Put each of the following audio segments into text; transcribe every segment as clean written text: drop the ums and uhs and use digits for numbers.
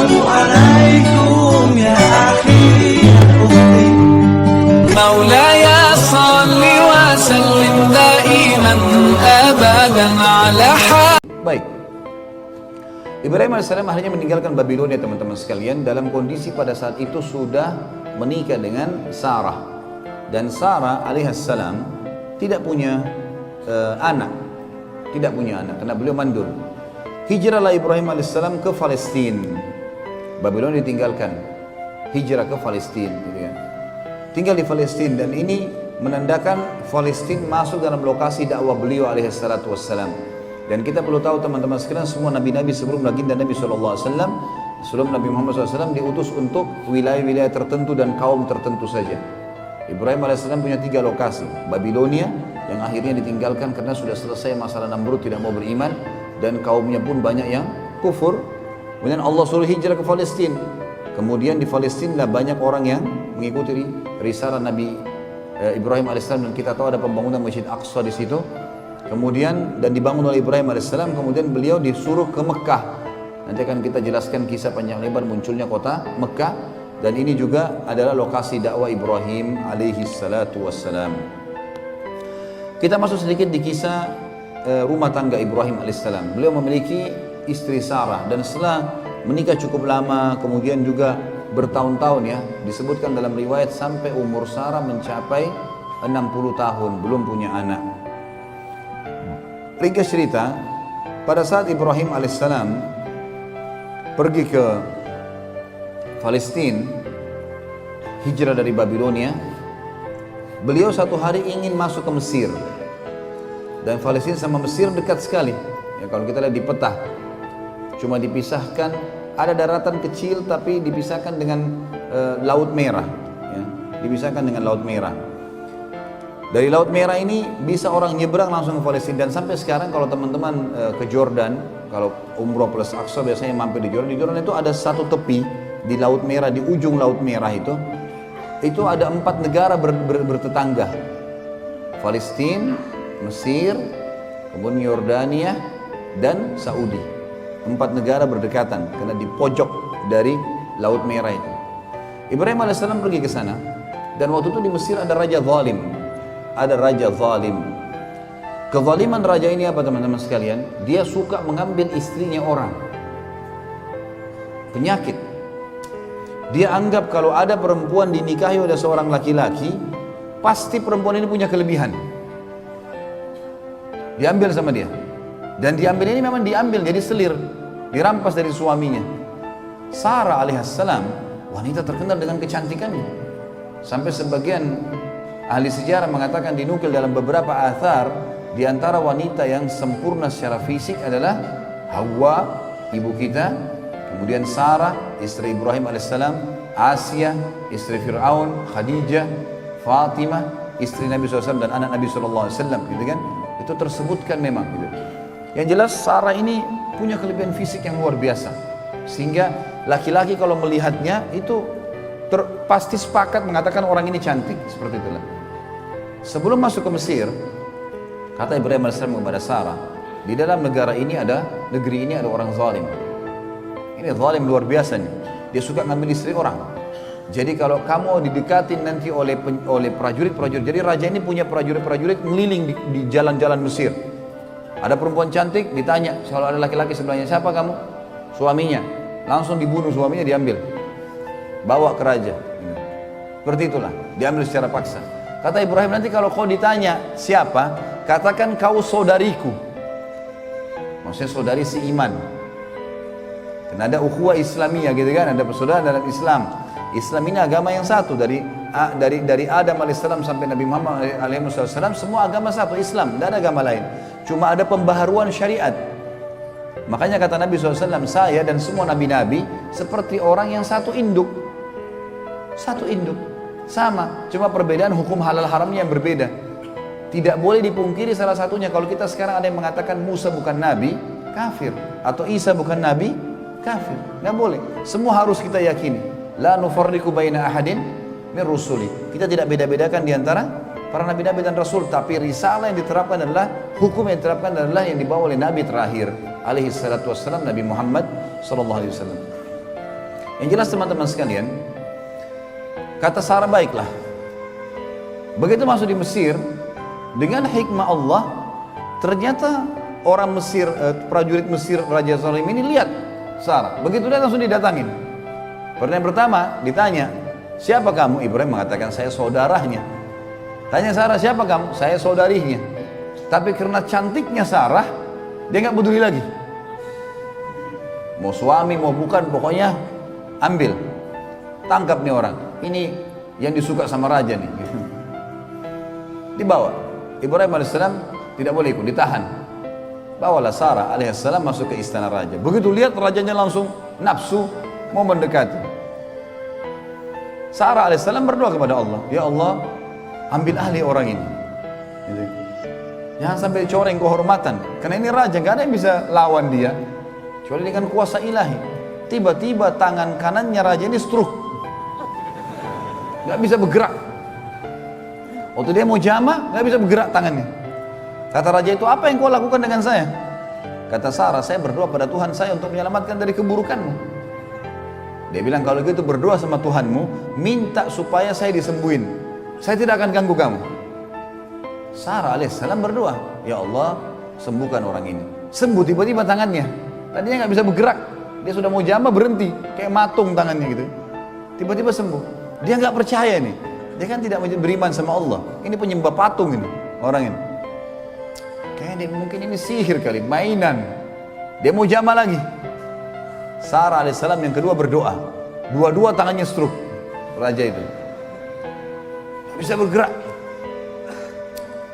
عليكم يا أخي يا أختي مولاي صل وسلم دائما أبدا على Baik, Ibrahim AS akhirnya meninggalkan Babilonia teman-teman sekalian dalam kondisi pada saat itu sudah menikah dengan Sarah. Dan Sarah alaihissalam tidak punya anak, karena beliau mandul. Hijrahlah Ibrahim alaihissalam ke Palestina. Babilonia ditinggalkan, hijrah ke Palestina, gitu ya. Tinggal di Palestina, dan ini menandakan Palestina masuk dalam lokasi dakwah beliau alaihissalatu wassalam. Dan kita perlu tahu teman-teman sekalian, semua nabi-nabi sebelum baginda Nabi SAW, sebelum Nabi Muhammad SAW diutus untuk wilayah-wilayah tertentu dan kaum tertentu saja. Ibrahim AS punya 3 lokasi. Babilonia yang akhirnya ditinggalkan karena sudah selesai masalah Namrud tidak mau beriman dan kaumnya pun banyak yang kufur. Kemudian Allah suruh hijrah ke Palestina. Kemudian di Palestina banyak orang yang mengikuti risalah Nabi Ibrahim AS, dan kita tahu ada pembangunan Masjid Aqsa di situ. Kemudian dan dibangun oleh Ibrahim AS. Kemudian beliau disuruh ke Mekah. Nanti akan kita jelaskan kisah panjang lebar munculnya kota Mekah. Dan ini juga adalah lokasi dakwah Ibrahim alaihi salatu wassalam. Kita masuk sedikit di kisah rumah tangga Ibrahim alaihissalam. Beliau memiliki istri Sarah, dan setelah menikah cukup lama, kemudian juga bertahun-tahun ya, disebutkan dalam riwayat sampai umur Sarah mencapai 60 tahun belum punya anak. Ringkas cerita, pada saat Ibrahim alaihissalam pergi ke Palestina, hijrah dari Babilonia, beliau satu hari ingin masuk ke Mesir. Dan Palestina sama Mesir dekat sekali. Ya, kalau kita lihat di peta, cuma dipisahkan, ada daratan kecil tapi dipisahkan dengan Laut Merah. Ya, dipisahkan dengan Laut Merah. Dari Laut Merah ini bisa orang nyebrang langsung ke Palestina. Dan sampai sekarang kalau teman-teman ke Jordan, kalau umroh plus Aqsa biasanya mampir di Jordan. Di Jordan itu ada satu tepi di Laut Merah, di ujung Laut Merah itu ada 4 negara bertetangga. Palestina, Mesir, kemudian Yordania, dan Saudi. 4 negara berdekatan karena di pojok dari Laut Merah itu. Ibrahim AS pergi ke sana, dan waktu itu di Mesir ada raja zalim. Ada raja zalim. Kezaliman raja ini apa teman-teman sekalian? Dia suka mengambil istrinya orang. Penyakit. Dia anggap kalau ada perempuan dinikahi oleh seorang laki-laki, pasti perempuan ini punya kelebihan. Diambil sama dia. Dan diambil ini memang diambil jadi selir, dirampas dari suaminya. Sarah alaihissalam wanita terkenal dengan kecantikannya. Sampai sebagian ahli sejarah mengatakan, dinukil dalam beberapa athar, di antara wanita yang sempurna secara fisik adalah Hawa, ibu kita, kemudian Sarah, istri Ibrahim alaihissalam, Asia, istri Fir'aun, Khadijah, Fatimah, istri Nabi SAW dan anak Nabi SAW, gitu kan? Itu tersebutkan memang gitu. Yang jelas Sarah ini punya kelebihan fisik yang luar biasa, sehingga laki-laki kalau melihatnya itu pasti sepakat mengatakan orang ini cantik, seperti itulah. Sebelum masuk ke Mesir, kata Ibrahim AS kepada Sarah, di dalam negeri ini ada orang zalim. Ini zalim luar biasa nih. Dia suka ngambil istri orang. Jadi kalau kamu didekatin nanti oleh prajurit-prajurit. Jadi raja ini punya prajurit-prajurit ngeliling di jalan-jalan Mesir. Ada perempuan cantik, ditanya kalau ada laki-laki sebelahnya, siapa kamu? Suaminya. Langsung dibunuh suaminya, diambil, bawa ke raja. Seperti itulah, diambil secara paksa. Kata Ibrahim, nanti kalau kau ditanya siapa, katakan kau saudariku. Maksudnya saudari seiman. Karena ada ukhuwah Islamiyah gitu kan, ada persaudaraan dalam Islam. Islam ini agama yang satu, dari Adam alaihissalam sampai Nabi Muhammad alaihissalam, semua agama satu, Islam, tidak ada agama lain. Cuma ada pembaharuan syariat. Makanya kata Nabi SAW, saya dan semua nabi-nabi seperti orang yang satu induk. Satu induk, sama, cuma perbedaan hukum halal haramnya yang berbeda. Tidak boleh dipungkiri salah satunya. Kalau kita sekarang ada yang mengatakan Musa bukan nabi, kafir. Atau Isa bukan nabi, kafir. Nggak boleh. Semua harus kita yakini. La nufarriqu baina ahadin min rusuli. Kita tidak beda-bedakan di antara para nabi-nabi dan rasul, tapi risalah yang diterapkan adalah, hukum yang diterapkan adalah yang dibawa oleh nabi terakhir alaihi salatu wassalam, Nabi Muhammad sallallahu alaihi wasallam. Yang jelas teman-teman sekalian, kata Sarah baiklah. Begitu masuk di Mesir, dengan hikmah Allah, ternyata orang Mesir, prajurit Mesir Raja Salim ini lihat Sarah. Begitu dia langsung didatangin. Pertanyaan pertama ditanya, siapa kamu? Ibrahim mengatakan, saya saudaranya. Tanya Sarah, siapa kamu? Saya saudarinya. Tapi karena cantiknya Sarah, dia nggak peduli lagi. Mau suami, mau bukan, pokoknya ambil. Tangkap nih orang. Ini yang disuka sama raja nih. Dibawa. Ibrahim alaihissalam tidak boleh ikut, ditahan. Bawalah Sarah alaihissalam masuk ke istana raja. Begitu lihat rajanya langsung nafsu mau mendekati. Sarah alaihissalam berdoa kepada Allah, ya Allah, ambil alih orang ini. Gitu. Jangan sampai coreng kehormatan, karena ini raja, gak ada yang bisa lawan dia kecuali dengan kuasa ilahi. Tiba-tiba tangan kanannya raja ini stroke, gak bisa bergerak. Waktu dia mau jama, gak bisa bergerak tangannya. Kata raja itu, apa yang kau lakukan dengan saya? Kata Sarah, saya berdoa pada Tuhan saya untuk menyelamatkan dari keburukanmu. Dia bilang, kalau gitu berdoa sama Tuhanmu, minta supaya saya disembuhin, saya tidak akan ganggu kamu. Sarah alaihissalam berdoa, ya Allah, sembuhkan orang ini. Sembuh tiba-tiba tangannya. Tadinya gak bisa bergerak, dia sudah mau jama berhenti, kayak matung tangannya gitu. Tiba-tiba sembuh. Dia gak percaya nih. Dia kan tidak beriman sama Allah. Ini penyembah patung ini, orang ini. Kayaknya mungkin ini sihir kali, mainan. Dia mau jama lagi. Sarah alaihissalam yang kedua berdoa. Dua-dua tangannya stroke. Raja itu tidak bisa bergerak.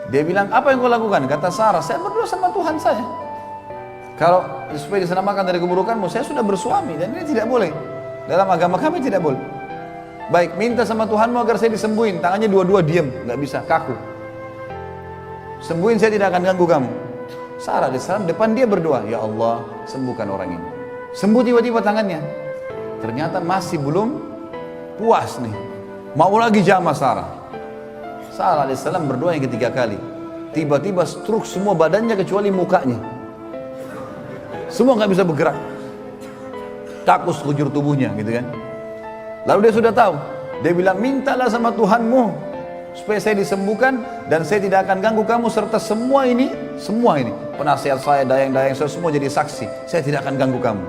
Dia bilang, apa yang kau lakukan? Kata Sarah, saya berdoa sama Tuhan saya. Kalau supaya diselamatkan dari keburukanmu, saya sudah bersuami dan ini tidak boleh. Dalam agama kami tidak boleh. Baik, minta sama Tuhanmu agar saya disembuhin. Tangannya dua-dua diam, nggak bisa, kaku. Sembuhin, saya tidak akan ganggu kamu. Sarah alaihissalam depan dia berdoa, ya Allah, sembuhkan orang ini. Sembuh tiba-tiba tangannya. Ternyata masih belum puas nih. Mau lagi jama Sarah. Sarah alaihissalam berdoa yang ketiga kali. Tiba-tiba stroke semua badannya kecuali mukanya. Semua nggak bisa bergerak. Kaku sekujur tubuhnya gitu kan. Lalu dia sudah tahu. Dia bilang, mintalah sama Tuhanmu supaya saya disembuhkan dan saya tidak akan ganggu kamu serta semua ini penasihat saya, dayang-dayang saya semua jadi saksi. Saya tidak akan ganggu kamu.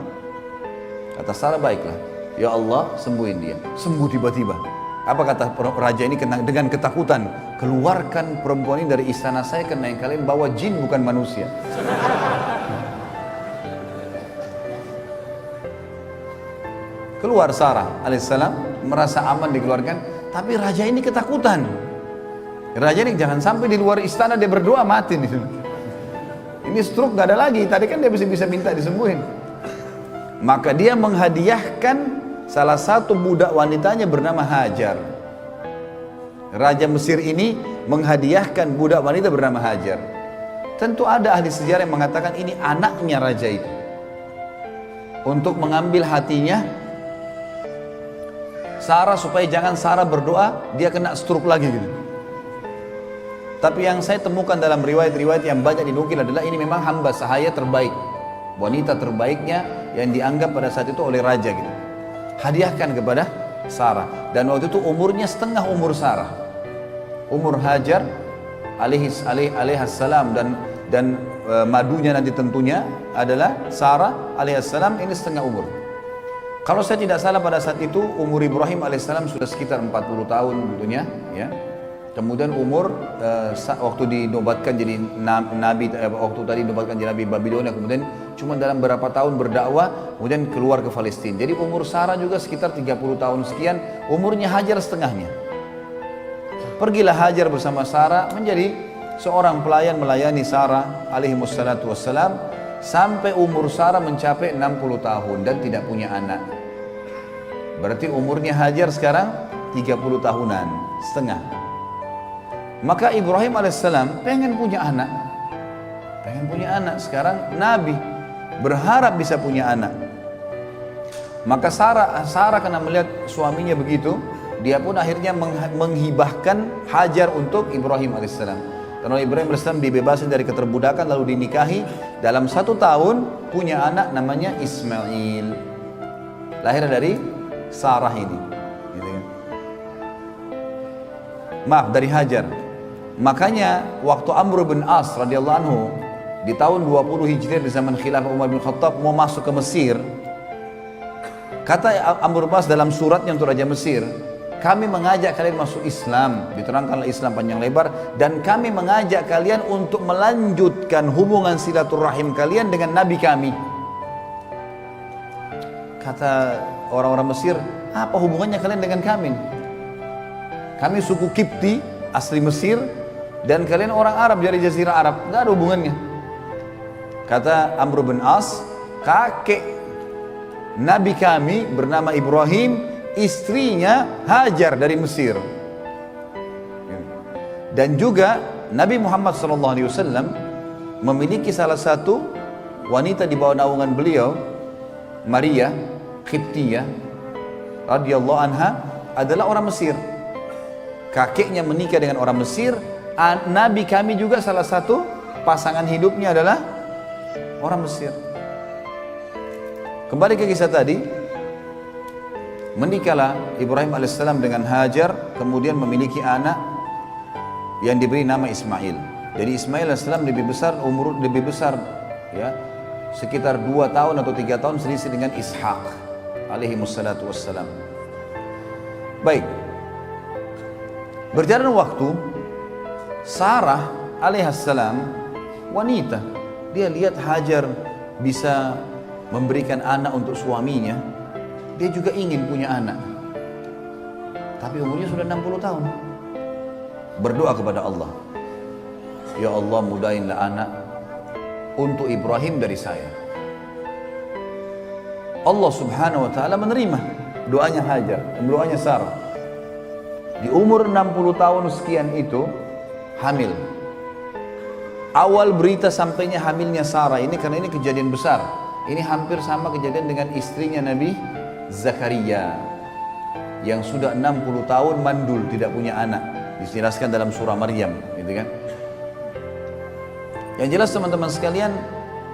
Kata Sarah, baiklah. Ya Allah, sembuhin dia. Sembuh tiba-tiba. Apa kata raja ini dengan ketakutan? Keluarkan perempuan ini dari istana saya karena yang kalian bawa jin bukan manusia. Keluar Sarah alaihissalam, merasa aman dikeluarkan, tapi raja ini ketakutan. Raja ini jangan sampai di luar istana dia berdoa mati nih. Ini stroke gak ada lagi, tadi kan dia bisa minta disembuhin. Maka dia menghadiahkan salah satu budak wanitanya bernama Hajar. Raja Mesir ini menghadiahkan budak wanita bernama Hajar. Tentu ada ahli sejarah yang mengatakan ini anaknya raja itu. Untuk mengambil hatinya Sarah supaya jangan Sarah berdoa dia kena stroke lagi gitu. Tapi yang saya temukan dalam riwayat-riwayat yang banyak dinukil adalah ini memang hamba sahaya terbaik, wanita terbaiknya yang dianggap pada saat itu oleh raja gitu. Hadiahkan kepada Sarah, dan waktu itu umurnya setengah umur Sarah. Umur Hajar alaihissalam dan madunya nanti tentunya adalah Sarah alaihissalam ini setengah umur. Kalau saya tidak salah pada saat itu umur Ibrahim alaihissalam sudah sekitar 40 tahun tentunya ya. Kemudian umur waktu dinobatkan jadi nabi, waktu tadi dinobatkan jadi nabi Babilonia, kemudian cuma dalam berapa tahun berdakwah kemudian keluar ke Palestina. Jadi umur Sarah juga sekitar 30 tahun sekian, umurnya Hajar setengahnya. Pergilah Hajar bersama Sarah menjadi seorang pelayan melayani Sarah alaihissalatu wassalam sampai umur Sarah mencapai 60 tahun dan tidak punya anak. Berarti umurnya Hajar sekarang 30 tahunan setengah. Maka Ibrahim alaihissalam pengen punya anak. Sekarang Nabi berharap bisa punya anak. Maka Sarah karena melihat suaminya begitu, dia pun akhirnya menghibahkan Hajar untuk Ibrahim alaihissalam. Karena Ibrahim alaihissalam dibebaskan dari keterbudakan lalu dinikahi, dalam 1 tahun punya anak namanya Ismail. Lahir dari Sarah ini. Gitu kan. Maaf, dari Hajar. Makanya waktu Amr bin As radhiyallahu anhu di tahun 20 Hijriah di zaman khilafah Umar bin Khattab mau masuk ke Mesir, kata Amr bin As dalam suratnya untuk Raja Mesir, kami mengajak kalian masuk Islam, diterangkanlah Islam panjang lebar, dan kami mengajak kalian untuk melanjutkan hubungan silaturahim kalian dengan Nabi kami. Kata orang-orang Mesir, apa hubungannya kalian dengan kami? Kami suku Kipti, asli Mesir, dan kalian orang Arab dari Jazirah Arab, nggak ada hubungannya. Kata Amr bin As, kakek Nabi kami bernama Ibrahim, istrinya Hajar dari Mesir. Dan juga Nabi Muhammad SAW memiliki salah satu wanita di bawah naungan beliau, Maria Qibtiyah radhiyallahu anha, adalah orang Mesir. Kakeknya menikah dengan orang Mesir. Nabi kami juga salah satu pasangan hidupnya adalah orang Mesir. Kembali ke kisah tadi, menikahlah Ibrahim alaihissalam dengan Hajar, kemudian memiliki anak yang diberi nama Ismail. Jadi Ismail alaihissalam lebih besar ya, sekitar 2 tahun atau 3 tahun selisih dengan Ishak alaihi wassalatu wassalam. Baik, berjalan waktu, Sarah alaihissalam wanita, dia lihat Hajar bisa memberikan anak untuk suaminya, dia juga ingin punya anak, tapi umurnya sudah 60 tahun. Berdoa kepada Allah, ya Allah mudahinlah anak untuk Ibrahim dari saya. Allah subhanahu wa ta'ala menerima doanya Hajar dan doanya Sarah. Di umur 60 tahun sekian itu hamil. Awal berita sampainya hamilnya Sarah ini, karena ini kejadian besar. Ini hampir sama kejadian dengan istrinya Nabi Zakaria yang sudah 60 tahun mandul, tidak punya anak. Dijelaskan dalam surah Maryam, gitu kan. Yang jelas teman-teman sekalian,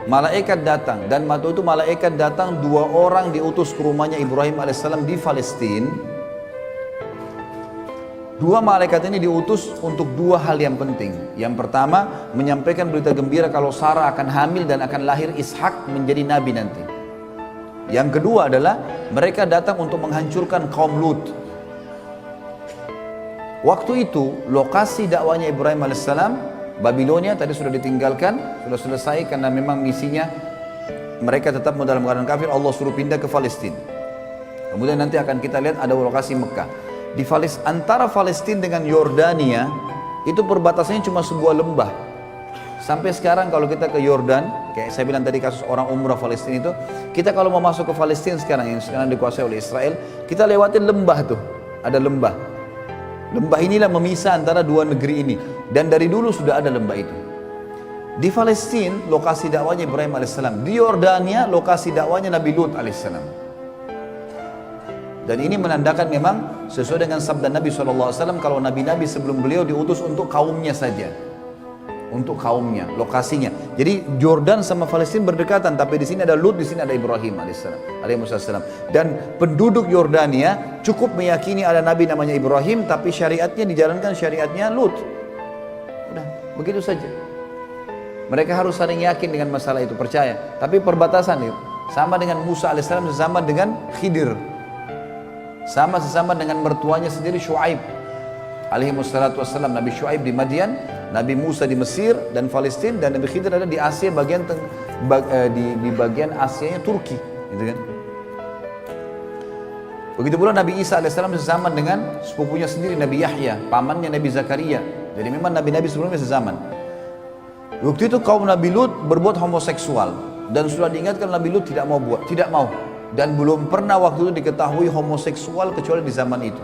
malaikat datang, dan waktu itu malaikat datang 2 orang diutus ke rumahnya Ibrahim alaihissalam di Palestina. 2 malaikat ini diutus untuk 2 hal yang penting. Yang pertama, menyampaikan berita gembira kalau Sarah akan hamil dan akan lahir Ishak menjadi nabi nanti. Yang kedua adalah mereka datang untuk menghancurkan kaum Lut. Waktu itu lokasi dakwanya Ibrahim alaihissalam, Babilonia tadi sudah ditinggalkan, sudah selesai karena memang misinya mereka tetap dalam keadaan kafir. Allah suruh pindah ke Palestina. Kemudian nanti akan kita lihat ada lokasi Mekah. Di antara Palestina dengan Yordania itu perbatasannya cuma sebuah lembah. Sampai sekarang kalau kita ke Yordan, kayak saya bilang tadi kasus orang umrah Palestina itu, kita kalau mau masuk ke Palestina sekarang yang sekarang dikuasai oleh Israel, kita lewatin lembah tuh, ada lembah. Lembah inilah memisah antara 2 negeri ini, dan dari dulu sudah ada lembah itu. Di Palestina lokasi dakwanya Ibrahim alaihissalam, di Yordania lokasi dakwanya Nabi Lut alaihissalam. Dan ini menandakan memang sesuai dengan sabda Nabi SAW, kalau nabi-nabi sebelum beliau diutus untuk kaumnya saja, untuk kaumnya, lokasinya. Jadi Jordan sama Palestina berdekatan, tapi di sini ada Lut, di sini ada Ibrahim alaihissalam. Dan penduduk Yordania cukup meyakini ada nabi namanya Ibrahim, tapi syariatnya dijalankan syariatnya Lut. Udah, begitu saja. Mereka harus saling yakin dengan masalah itu, percaya. Tapi perbatasan itu sama dengan Musa alaihissalam, sama dengan Khidir, sesama dengan mertuanya sendiri Shu'aib alaihi wassalatu wassalam. Nabi Shu'aib di Madian, Nabi Musa di Mesir dan Palestina, dan Nabi Khidir ada di Asia bagian di bagian Asianya Turki, gitu kan. Begitu pula Nabi Isa alaihissalam sezaman dengan sepupunya sendiri Nabi Yahya, pamannya Nabi Zakaria. Jadi memang nabi-nabi sebelumnya sezaman. Waktu itu kaum Nabi Lut berbuat homoseksual, dan sudah diingatkan Nabi Lut tidak mau. Dan belum pernah waktu itu diketahui homoseksual kecuali di zaman itu.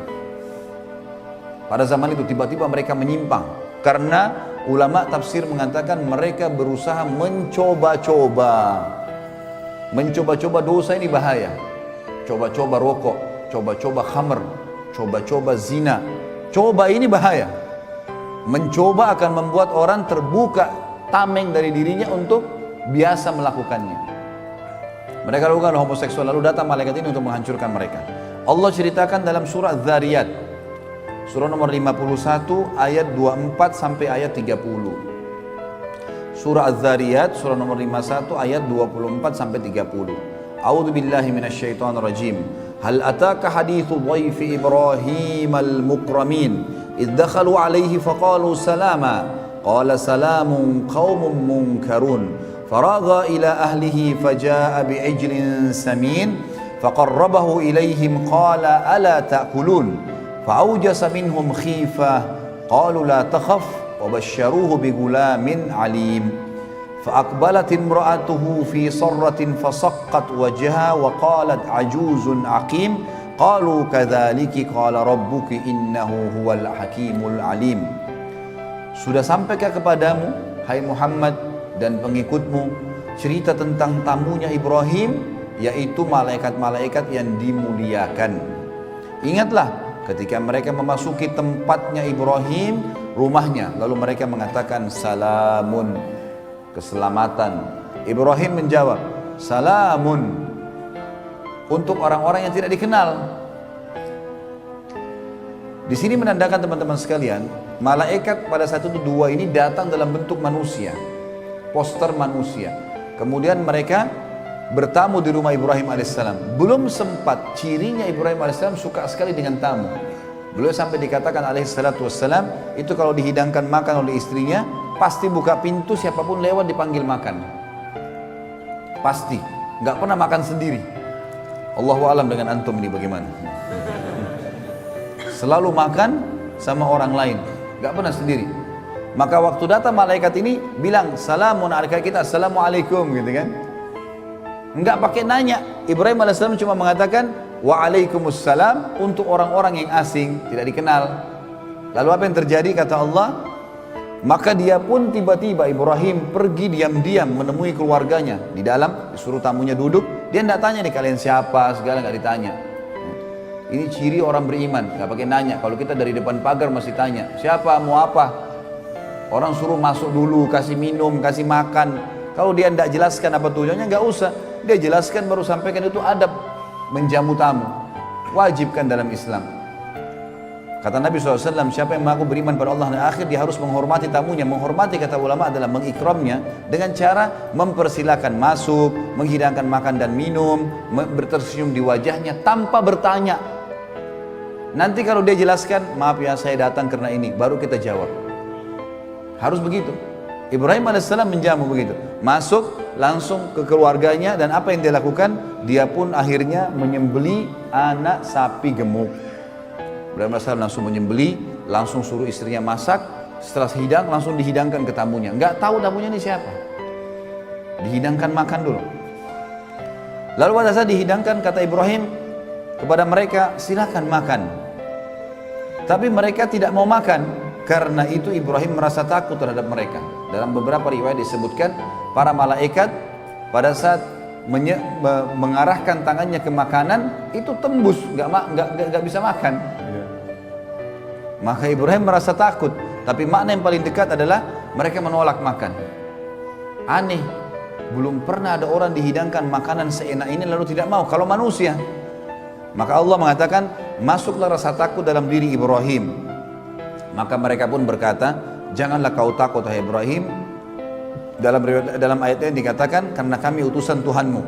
Pada zaman itu tiba-tiba mereka menyimpang, karena ulama tafsir mengatakan mereka berusaha mencoba-coba dosa ini bahaya. Coba-coba rokok, coba-coba khamr, coba-coba zina. Coba ini bahaya. Mencoba akan membuat orang terbuka tameng dari dirinya untuk biasa melakukannya. Mereka lakukan homoseksual, lalu datang malaikat ini untuk menghancurkan mereka. Allah ceritakan dalam surah Dzariyat, surah nomor 51 ayat 24 sampai ayat 30. Surah Az-Zariyat surah nomor 51 ayat 24 sampai 30. A'udzu billahi minasyaitonir rajim. Hal ataka haditsu dhaifi Ibrahim al-mukramin idh dakhalu alayhi faqalu salama qala salamun qaumun munkarun faragha ila ahlihi fajaa bi'ijlin samin faqarrabahu ilayhim qala ala ta'kulun fa'awjasa minhum khifah qalu la takhaf وبشروه بغلام عليم فأقبلت امرأته في صرة فصقت وجهها وقالت عجوز عقيم قالوا كذلك قال ربك إنه هو الحكيم العليم. Sudah sampaikah kepadamu, hai Muhammad dan pengikutmu, cerita tentang tamunya Ibrahim, yaitu malaikat-malaikat yang dimuliakan. Ingatlah ketika mereka memasuki tempatnya Ibrahim, rumahnya, lalu mereka mengatakan salamun, keselamatan. Ibrahim menjawab salamun, untuk orang-orang yang tidak dikenal. Di sini menandakan teman-teman sekalian, malaikat pada saat itu dua ini datang dalam bentuk manusia, poster manusia. Kemudian mereka bertamu di rumah Ibrahim alaihissalam. Belum sempat, cirinya Ibrahim alaihissalam suka sekali dengan tamu. Beliau sampai dikatakan alaihissalatu wassalam, itu kalau dihidangkan makan oleh istrinya, pasti buka pintu, siapapun lewat dipanggil makan. Pasti, nggak pernah makan sendiri. Allahu alam dengan antum ini bagaimana. Selalu makan sama orang lain, nggak pernah sendiri. Maka waktu datang malaikat ini bilang salamun alaikum, kita assalamualaikum gitu kan. Nggak pakai nanya. Ibrahim alaihissalam cuma mengatakan waalaikumsalam untuk orang-orang yang asing, tidak dikenal. Lalu apa yang terjadi kata Allah? Maka dia pun tiba-tiba Ibrahim pergi diam-diam menemui keluarganya di dalam, disuruh tamunya duduk. Dia tidak tanya nih kalian siapa, segala nggak ditanya. Ini ciri orang beriman, nggak pakai nanya. Kalau kita dari depan pagar masih tanya siapa, mau apa. Orang suruh masuk dulu, kasih minum, kasih makan. Kalau dia tidak jelaskan apa tujuannya, nggak usah. Dia jelaskan baru sampaikan, itu adab menjamu tamu, wajibkan dalam Islam. Kata Nabi SAW, siapa yang mengaku beriman pada Allah dan akhir, dia harus menghormati tamunya. Menghormati, kata ulama, adalah mengikramnya dengan cara mempersilakan masuk, menghidangkan makan dan minum, bertersenyum di wajahnya tanpa bertanya. Nanti kalau dia jelaskan, maaf ya saya datang karena ini, baru kita jawab. Harus begitu. Ibrahim AS menjamu begitu, masuk langsung ke keluarganya, dan apa yang dia lakukan? Dia pun akhirnya menyembeli anak sapi gemuk. Ibrahim AS langsung menyembeli, langsung suruh istrinya masak. Setelah hidang, langsung dihidangkan ke tamunya. Nggak tahu tamunya ini siapa. Dihidangkan makan dulu. Lalu pada saat dihidangkan, kata Ibrahim kepada mereka, silakan makan. Tapi mereka tidak mau makan. Karena itu Ibrahim merasa takut terhadap mereka. Dalam beberapa riwayat disebutkan, para malaikat pada saat mengarahkan tangannya ke makanan, itu tembus, nggak bisa makan. Maka Ibrahim merasa takut. Tapi makna yang paling dekat adalah mereka menolak makan. Aneh, belum pernah ada orang dihidangkan makanan seenak ini lalu tidak mau. Kalau manusia, maka Allah mengatakan, masuklah rasa takut dalam diri Ibrahim. Maka mereka pun berkata, janganlah kau takut hai Ibrahim. Dalam ayat ini dikatakan, karena kami utusan Tuhanmu.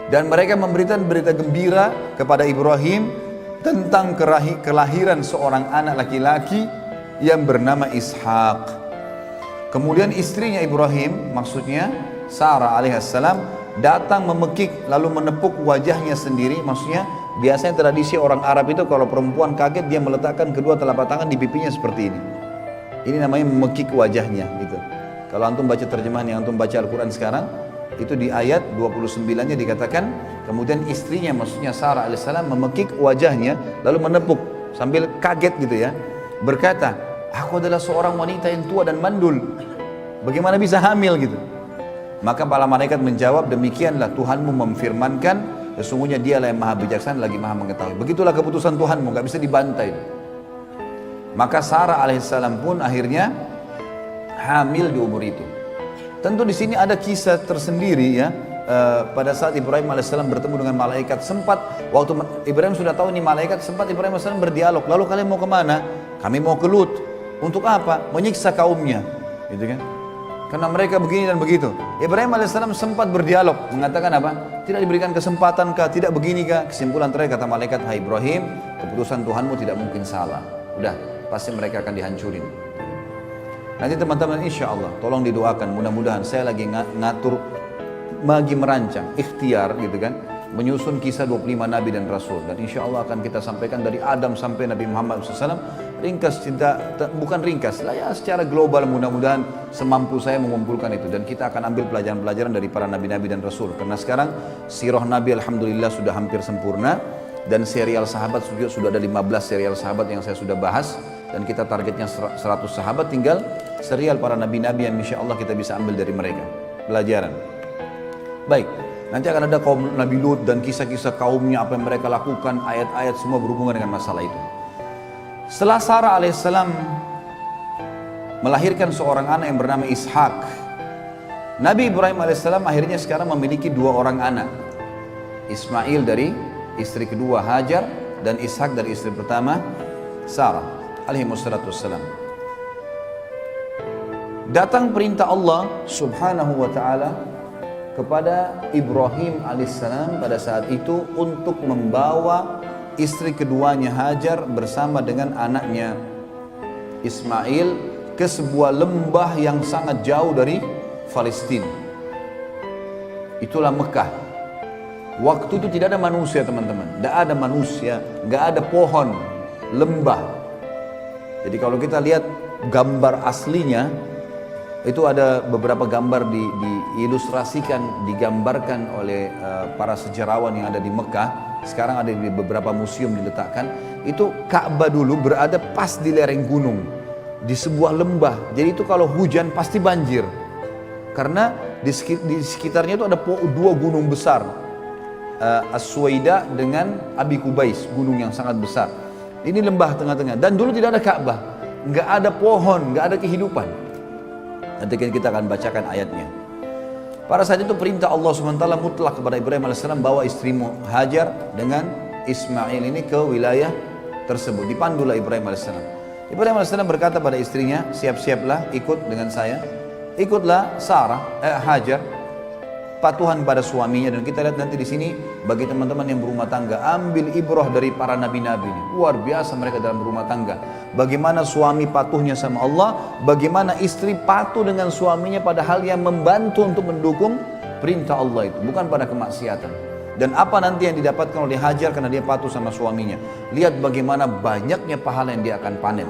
Dan mereka memberikan berita gembira kepada Ibrahim tentang kelahiran seorang anak laki-laki yang bernama Ishak. Kemudian istrinya Ibrahim, maksudnya Sarah alaihissalam, datang memekik lalu menepuk wajahnya sendiri. Maksudnya biasanya tradisi orang Arab itu kalau perempuan kaget, dia meletakkan kedua telapak tangan di pipinya seperti ini. Ini namanya memekik wajahnya gitu. Kalau antum baca terjemahan yang antum baca Al-Quran sekarang, itu di ayat 29-nya dikatakan, kemudian istrinya, maksudnya Sarah alaihissalam, memekik wajahnya lalu menepuk sambil kaget gitu ya, berkata, aku adalah seorang wanita yang tua dan mandul, bagaimana bisa hamil gitu. Maka para malaikat menjawab, demikianlah Tuhanmu memfirmankan, sesungguhnya dialah yang maha bijaksana lagi maha mengetahui. Begitulah keputusan Tuhanmu, gak bisa dibantai. Maka Sarah alaihissalam pun akhirnya hamil di umur itu. Tentu di sini ada kisah tersendiri ya, pada saat Ibrahim alaihissalam bertemu dengan malaikat, sempat waktu Ibrahim sudah tahu ini malaikat, sempat Ibrahim alaihissalam berdialog, lalu kalian mau kemana? Kami mau ke Lut. Untuk apa? Menyiksa kaumnya, gitu kan? Karena mereka begini dan begitu. Ibrahim alaihissalam sempat berdialog, mengatakan apa? Tidak diberikan kesempatan kah? Tidak begini kah? Kesimpulan terakhir kata malaikat, hai Ibrahim, keputusan Tuhanmu tidak mungkin salah. Udah, pasti mereka akan dihancurin. Nanti teman-teman insya Allah, tolong didoakan, mudah-mudahan saya lagi ngatur, lagi merancang, ikhtiar gitu kan, menyusun kisah 25 Nabi dan Rasul. Dan insya Allah akan kita sampaikan dari Adam sampai Nabi Muhammad SAW. Ringkas, bukan ringkas lah ya, secara global mudah-mudahan semampu saya mengumpulkan itu. Dan kita akan ambil pelajaran-pelajaran dari para Nabi-Nabi dan Rasul. Karena sekarang sirah Nabi Alhamdulillah sudah hampir sempurna. Dan serial sahabat sudah ada 15 serial sahabat yang saya sudah bahas. Dan kita targetnya 100 sahabat, tinggal serial para Nabi-Nabi yang insya Allah kita bisa ambil dari mereka pelajaran. Baik, nanti akan ada kaum Nabi Lut dan kisah-kisah kaumnya, apa yang mereka lakukan, ayat-ayat semua berhubungan dengan masalah itu. Setelah Sarah alaihissalam melahirkan seorang anak yang bernama Ishak, Nabi Ibrahim alaihissalam akhirnya sekarang memiliki 2 orang anak. Ismail dari istri kedua Hajar dan Ishak dari istri pertama Sarah alaihissalatu wassalam. Datang perintah Allah subhanahu wa ta'ala kepada Ibrahim alaihissalam pada saat itu untuk membawa istri keduanya Hajar bersama dengan anaknya Ismail ke sebuah lembah yang sangat jauh dari Palestina. Itulah Mekah. Waktu itu tidak ada manusia teman-teman, tidak ada manusia, nggak ada pohon, lembah. Jadi kalau kita lihat gambar aslinya, itu ada beberapa gambar diilustrasikan, digambarkan oleh para sejarawan yang ada di Mekah. Sekarang ada di beberapa museum diletakkan. Itu Ka'bah dulu berada pas di lereng gunung, di sebuah lembah. Jadi itu kalau hujan pasti banjir. Karena di sekitarnya itu ada 2 gunung besar, As-Suwaida dengan Abi Kubais, gunung yang sangat besar. Ini lembah tengah-tengah, dan dulu tidak ada Ka'bah, nggak ada pohon, nggak ada kehidupan. Nanti kita akan bacakan ayatnya. Pada saat itu perintah Allah SWT mutlak kepada Ibrahim AS, bawa istrimu Hajar dengan Ismail ini ke wilayah tersebut. Dipandulah Ibrahim AS. Ibrahim AS berkata pada istrinya, siap-siaplah ikut dengan saya. Ikutlah Hajar, patuhan pada suaminya. Dan kita lihat nanti di sini bagi teman-teman yang berumah tangga, ambil ibrah dari para nabi-nabi ini. Luar biasa mereka dalam berumah tangga. Bagaimana suami patuhnya sama Allah, bagaimana istri patuh dengan suaminya pada hal yang membantu untuk mendukung perintah Allah itu, bukan pada kemaksiatan. Dan apa nanti yang didapatkan oleh Hajar karena dia patuh sama suaminya. Lihat bagaimana banyaknya pahala yang dia akan panen.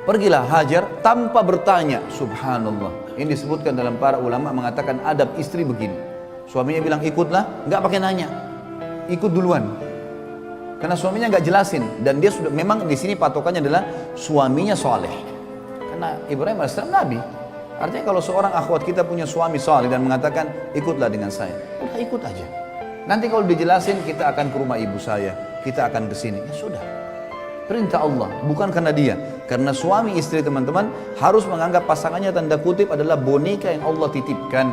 Pergilah Hajar tanpa bertanya, subhanallah. Ini disebutkan dalam para ulama mengatakan adab istri begini. Suaminya bilang ikutlah, nggak pakai nanya, ikut duluan. Karena suaminya nggak jelasin, dan dia sudah memang di sini patokannya adalah suaminya soleh. Karena Ibrahim AS Nabi. Artinya kalau seorang akhwat kita punya suami soleh dan mengatakan ikutlah dengan saya, udah ikut aja. Nanti kalau dijelasin kita akan ke rumah ibu saya, kita akan ke sini, ya sudah. Perintah Allah, bukan karena dia. Karena suami istri teman-teman harus menganggap pasangannya tanda kutip adalah boneka yang Allah titipkan.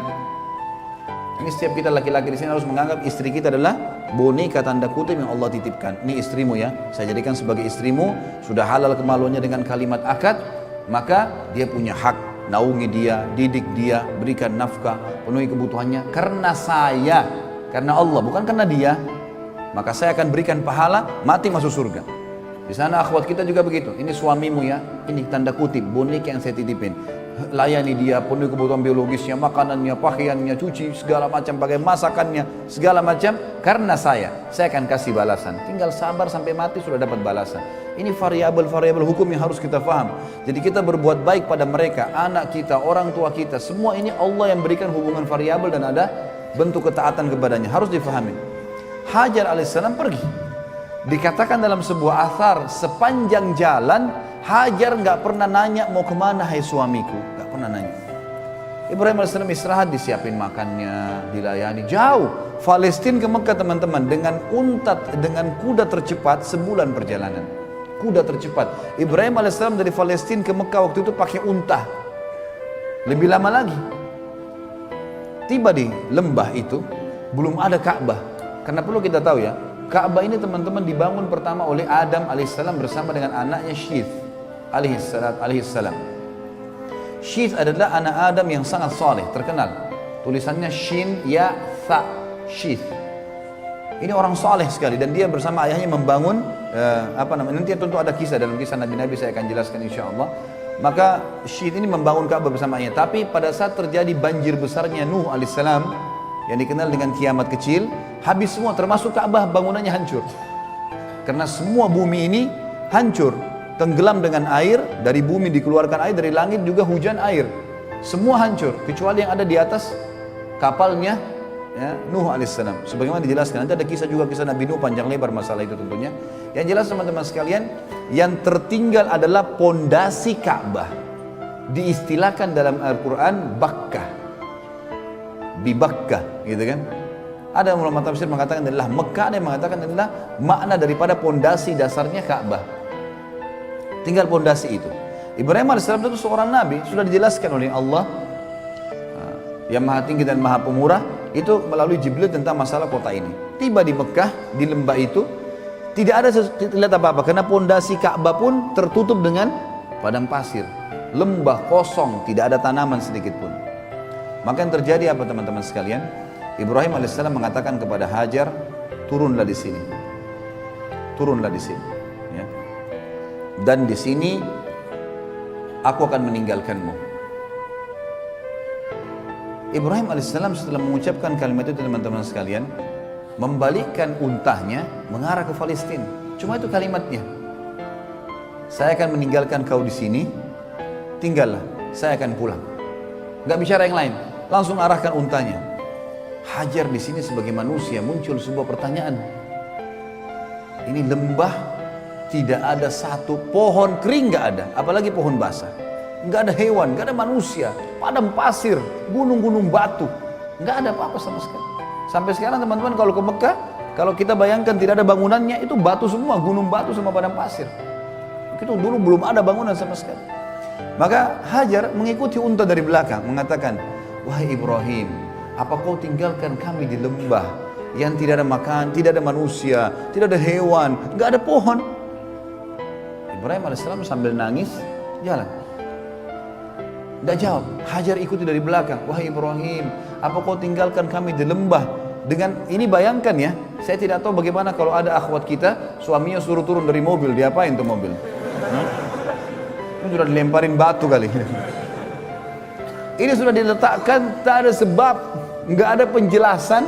Ini setiap kita laki-laki di sini harus menganggap istri kita adalah boneka tanda kutip yang Allah titipkan. Ini istrimu ya, saya jadikan sebagai istrimu, sudah halal kemaluannya dengan kalimat akad, maka dia punya hak, naungi dia, didik dia, berikan nafkah, penuhi kebutuhannya. Karena saya, karena Allah, bukan karena dia, maka saya akan berikan pahala, mati masuk surga. Di sana akhwat kita juga begitu. Ini suamimu ya, ini tanda kutip boneka yang saya titipin. Layani dia, penuhi kebutuhan biologisnya, makanannya, pakaiannya, cuci segala macam, pakai masakannya, segala macam. Karena saya akan kasih balasan. Tinggal sabar sampai mati sudah dapat balasan. Ini variabel-variabel hukum yang harus kita paham. Jadi kita berbuat baik pada mereka, anak kita, orang tua kita, semua ini Allah yang berikan hubungan variabel dan ada bentuk ketaatan kepadanya. Harus difahami. Hajar alaihissalam pergi. Dikatakan dalam sebuah athar, sepanjang jalan Hajar nggak pernah nanya mau kemana hai suamiku, nggak pernah nanya. Ibrahim AS istirahat, disiapin makannya, dilayani jauh. Palestina ke Mekah teman-teman dengan dengan kuda tercepat sebulan perjalanan. Kuda tercepat. Ibrahim AS dari Palestina ke Mekah waktu itu pakai unta. Lebih lama lagi. tiba di lembah itu, belum ada Ka'bah. Karena perlu kita tahu ya, Ka'bah ini teman-teman dibangun pertama oleh Adam alaihissalam bersama dengan anaknya Syith alaihissalam. Syith adalah anak Adam yang sangat saleh, terkenal. Tulisannya Shin Ya Tha, Syith. Ini orang saleh sekali dan dia bersama ayahnya membangun nanti tentu ada kisah dalam kisah Nabi-Nabi, saya akan jelaskan insyaallah. Maka Syith ini membangun Ka'bah bersama ayahnya. Tapi pada saat terjadi banjir besarnya Nuh alaihissalam yang dikenal dengan kiamat kecil, habis semua termasuk Ka'bah, bangunannya hancur. Karena semua bumi ini hancur, tenggelam dengan air, dari bumi dikeluarkan air, dari langit juga hujan air. Semua hancur kecuali yang ada di atas kapalnya ya, Nuh alaihissalam. Sebagaimana dijelaskan, nanti ada kisah juga, kisah Nabi Nuh panjang lebar masalah itu tentunya. Yang jelas teman-teman sekalian, yang tertinggal adalah pondasi Ka'bah. Diistilahkan dalam Al-Quran Bakkah, Bibakkah, gitu kan? Ada ulama tafsir mengatakan adalah Mekah, ada yang mengatakan adalah makna daripada pondasi dasarnya Ka'bah. Tinggal pondasi itu. Ibrahim alaihissalam itu seorang nabi, sudah dijelaskan oleh Allah yang maha tinggi dan maha pemurah itu melalui Jibril tentang masalah kota ini. Tiba di Mekah, di lembah itu tidak ada lihat apa-apa karena pondasi Ka'bah pun tertutup dengan padang pasir, lembah kosong, tidak ada tanaman sedikit pun. Maka yang terjadi apa teman-teman sekalian? Ibrahim alaihissalam mengatakan kepada Hajar, turunlah di sini, turunlah di sini, ya. Dan di sini aku akan meninggalkanmu. Ibrahim alaihissalam setelah mengucapkan kalimat itu teman-teman sekalian, membalikkan untahnya mengarah ke Palestina. Cuma itu kalimatnya. Saya akan meninggalkan kau di sini, tinggallah, saya akan pulang. Gak bicara yang lain, langsung arahkan untahnya. Hajar di sini sebagai manusia muncul sebuah pertanyaan. Ini lembah, tidak ada satu pohon kering, gak ada, apalagi pohon basah. Nggak ada hewan, nggak ada manusia, padang pasir, gunung-gunung batu, nggak ada apa-apa sama sekali. Sampai sekarang teman-teman kalau ke Mekah, kalau kita bayangkan tidak ada bangunannya, itu batu semua, gunung batu sama padang pasir. Itu dulu belum ada bangunan sama sekali. Maka Hajar mengikuti unta dari belakang, mengatakan, wahai Ibrahim, apa kau tinggalkan kami di lembah yang tidak ada makan, tidak ada manusia, tidak ada hewan, nggak ada pohon? Ibrahim alaihissalam sambil nangis jalan. Tidak jawab. Hajar ikuti dari belakang. Wahai Ibrahim, apa kau tinggalkan kami di lembah? Dengan ini bayangkan ya, saya tidak tahu bagaimana kalau ada akhwat kita, suaminya suruh turun dari mobil, diapain tuh mobil? Ini sudah dilemparin batu kali. Ini sudah diletakkan, tak ada sebab, nggak ada penjelasan,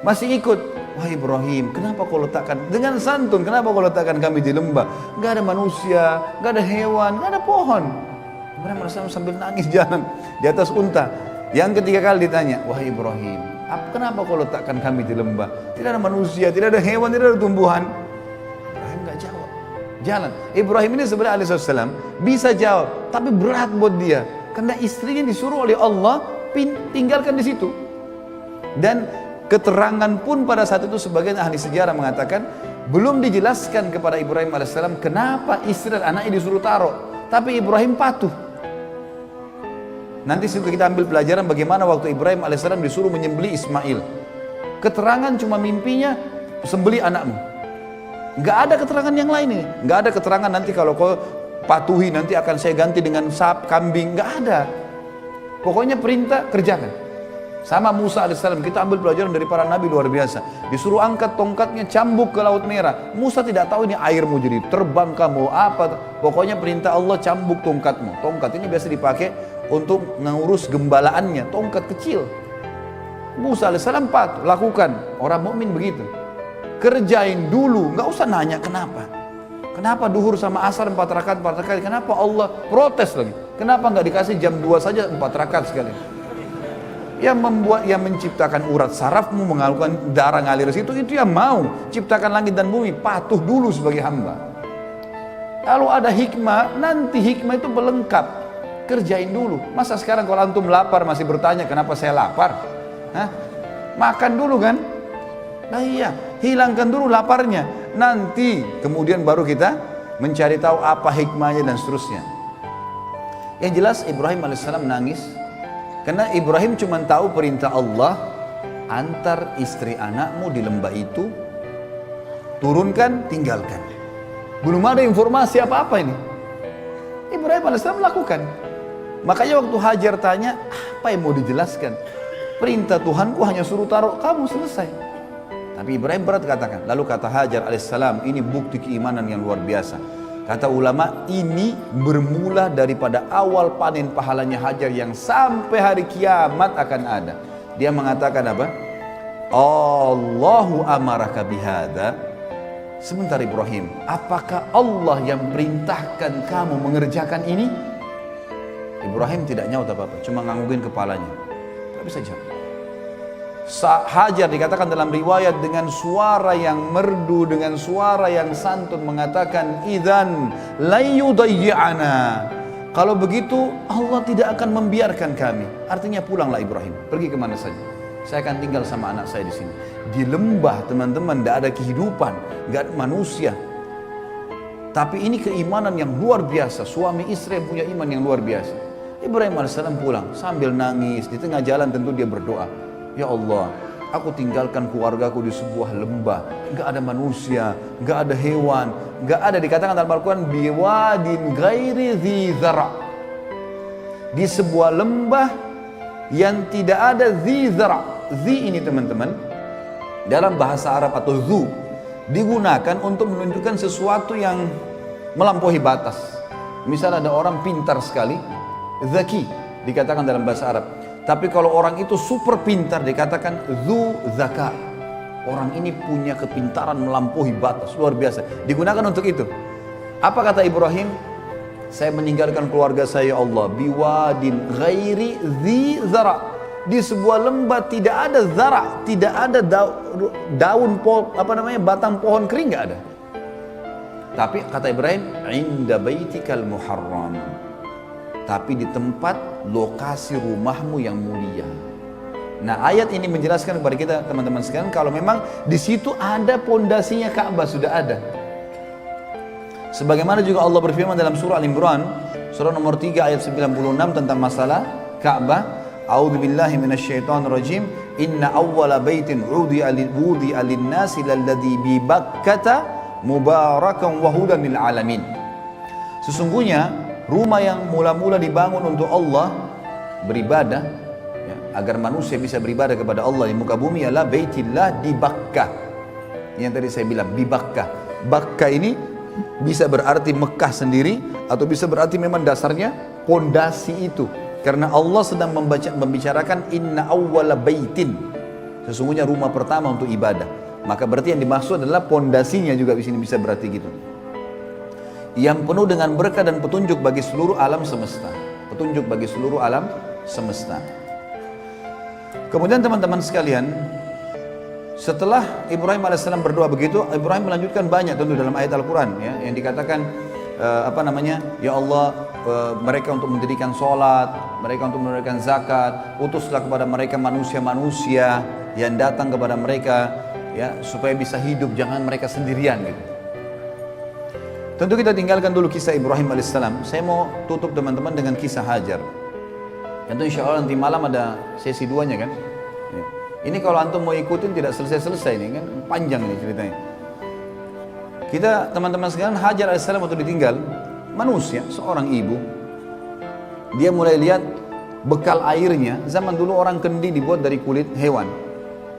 masih ikut. Wahai Ibrahim, kenapa kau letakkan dengan santun? Kenapa kau letakkan kami di lembah? Nggak ada manusia, nggak ada hewan, nggak ada pohon. Ibrahim alaihissalam sambil nangis jalan di atas unta. Yang ketiga kali ditanya, wahai Ibrahim, kenapa kau letakkan kami di lembah? Tidak ada manusia, tidak ada hewan, tidak ada tumbuhan. Ibrahim nggak jawab. Jalan. Ibrahim ini sebenarnya alaihissalam bisa jawab, tapi berat buat dia karena istrinya disuruh oleh Allah tinggalkan di situ. Dan keterangan pun pada saat itu sebagian ahli sejarah mengatakan belum dijelaskan kepada Ibrahim alaihissalam kenapa istri dan anaknya disuruh taruh, tapi Ibrahim patuh. Nanti kita ambil pelajaran bagaimana waktu Ibrahim alaihissalam disuruh menyembelih Ismail. Keterangan cuma mimpinya sembelih anakmu. Nggak ada keterangan yang lain ini. Nggak ada keterangan nanti kalau kau patuhi nanti akan saya ganti dengan kambing. Nggak ada. Pokoknya perintah kerjakan. Sama Musa alaihissalam, kita ambil pelajaran dari para nabi luar biasa. Disuruh angkat tongkatnya, cambuk ke Laut Merah. Musa tidak tahu ini air mau jadi terbang kamu apa. Pokoknya perintah Allah, cambuk tongkatmu. Tongkat ini biasa dipakai untuk mengurus gembalaannya, tongkat kecil. Musa alaihissalam lakukan. Orang mukmin begitu. Kerjain dulu, nggak usah nanya kenapa. Kenapa duhur sama asar 4 rakaat, kenapa Allah protes lagi? Kenapa nggak dikasih jam 2 saja 4 rakaat sekali? Yang membuat, yang menciptakan urat sarafmu, mengalirkan darah ngalir situ, itu yang mau ciptakan langit dan bumi, patuh dulu sebagai hamba. Kalau ada hikmah, nanti hikmah itu pelengkap. Kerjain dulu. Masa sekarang kalau antum lapar masih bertanya kenapa saya lapar? Hah? Makan dulu kan? Nah iya, hilangkan dulu laparnya. Nanti kemudian baru kita mencari tahu apa hikmahnya dan seterusnya. Yang jelas Ibrahim alaihissalam nangis Karena Ibrahim cuma tahu perintah Allah, antar istri anakmu di lembah itu, turunkan, tinggalkan. Belum ada informasi apa-apa ini. Ibrahim AS melakukan. Makanya waktu Hajar tanya, apa yang mau dijelaskan? Perintah Tuhanku hanya suruh taruh kamu, selesai. Tapi Ibrahim berat katakan. Lalu kata Hajar alaihissalam, ini bukti keimanan yang luar biasa. Kata ulama, ini bermula daripada awal panen pahalanya Hajar yang sampai hari kiamat akan ada. Dia mengatakan apa? Allahu amaraka bihada. Sebentar Ibrahim, apakah Allah yang perintahkan kamu mengerjakan ini? Ibrahim tidak nyaut apa-apa, cuma nganggungin kepalanya. Tidak bisa jawab. Hajar dikatakan dalam riwayat dengan suara yang merdu, dengan suara yang santun mengatakan, idzan la yudayyi'ana. Kalau begitu Allah tidak akan membiarkan kami. Artinya pulanglah Ibrahim, pergi kemana saja. Saya akan tinggal sama anak saya di sini. Di lembah teman-teman, tidak ada kehidupan, tidak ada manusia. Tapi ini keimanan yang luar biasa. Suami istri yang punya iman yang luar biasa. Ibrahim AS pulang sambil nangis. Di tengah jalan tentu dia berdoa, ya Allah, aku tinggalkan keluargaku di sebuah lembah, nggak ada manusia, nggak ada hewan, nggak ada, dikatakan dalam Al-Quran, biwadin ghairi dzi zara', di sebuah lembah yang tidak ada dzi zara'. Dzi ini teman-teman dalam bahasa Arab atau zu digunakan untuk menunjukkan sesuatu yang melampaui batas. Misal ada orang pintar sekali, zaki dikatakan dalam bahasa Arab. Tapi kalau orang itu super pintar dikatakan zu zaka. Orang ini punya kepintaran melampaui batas, luar biasa. Digunakan untuk itu. Apa kata Ibrahim? Saya meninggalkan keluarga saya, ya Allah, biwadin ghairi dzi zara'. Di sebuah lembah tidak ada zara', tidak ada daun batang pohon kering, nggak ada. Tapi kata Ibrahim, inda baitikal muharram. Tapi di tempat lokasi rumahmu yang mulia. Nah, ayat ini menjelaskan kepada kita teman-teman sekalian kalau memang di situ ada pondasinya Ka'bah, sudah ada. Sebagaimana juga Allah berfirman dalam surah Al-Imran, surah nomor 3 ayat 96 tentang masalah Ka'bah. A'udzu billahi minasyaitonir rajim. Inna awwala baitin wudi'a lin-nasi lalladzi bi Bakkata mubarakan wa hudan lil alamin. Sesungguhnya rumah yang mula-mula dibangun untuk Allah beribadah, ya, agar manusia bisa beribadah kepada Allah di muka bumi, adalah Baitillah di Bakkah. Yang tadi saya bilang di Bakkah. Bakkah ini bisa berarti Mekah sendiri atau bisa berarti memang dasarnya pondasi itu. Karena Allah sedang membicarakan inna awwala baitin, sesungguhnya rumah pertama untuk ibadah. Maka berarti yang dimaksud adalah pondasinya juga di sini bisa berarti gitu. Yang penuh dengan berkah dan petunjuk bagi seluruh alam semesta. Petunjuk bagi seluruh alam semesta. Kemudian teman-teman sekalian, setelah Ibrahim AS berdoa begitu, Ibrahim melanjutkan banyak tentu dalam ayat Al-Quran, ya, yang dikatakan ya Allah, mereka untuk mendirikan sholat, mereka untuk menunaikan zakat, utuslah kepada mereka manusia-manusia yang datang kepada mereka, ya, supaya bisa hidup, jangan mereka sendirian gitu. Tentu kita tinggalkan dulu kisah Ibrahim alaihissalam. Saya mau tutup teman-teman dengan kisah Hajar. Tentu insya Allah nanti malam ada sesi 2-nya kan. Ya. Ini kalau antum mau ikutin tidak selesai-selesai nih kan, panjang nih ceritanya. Kita teman-teman sekalian, Hajar alaihissalam waktu ditinggal, manusia, seorang ibu, dia mulai lihat bekal airnya. Zaman dulu orang kendi dibuat dari kulit hewan,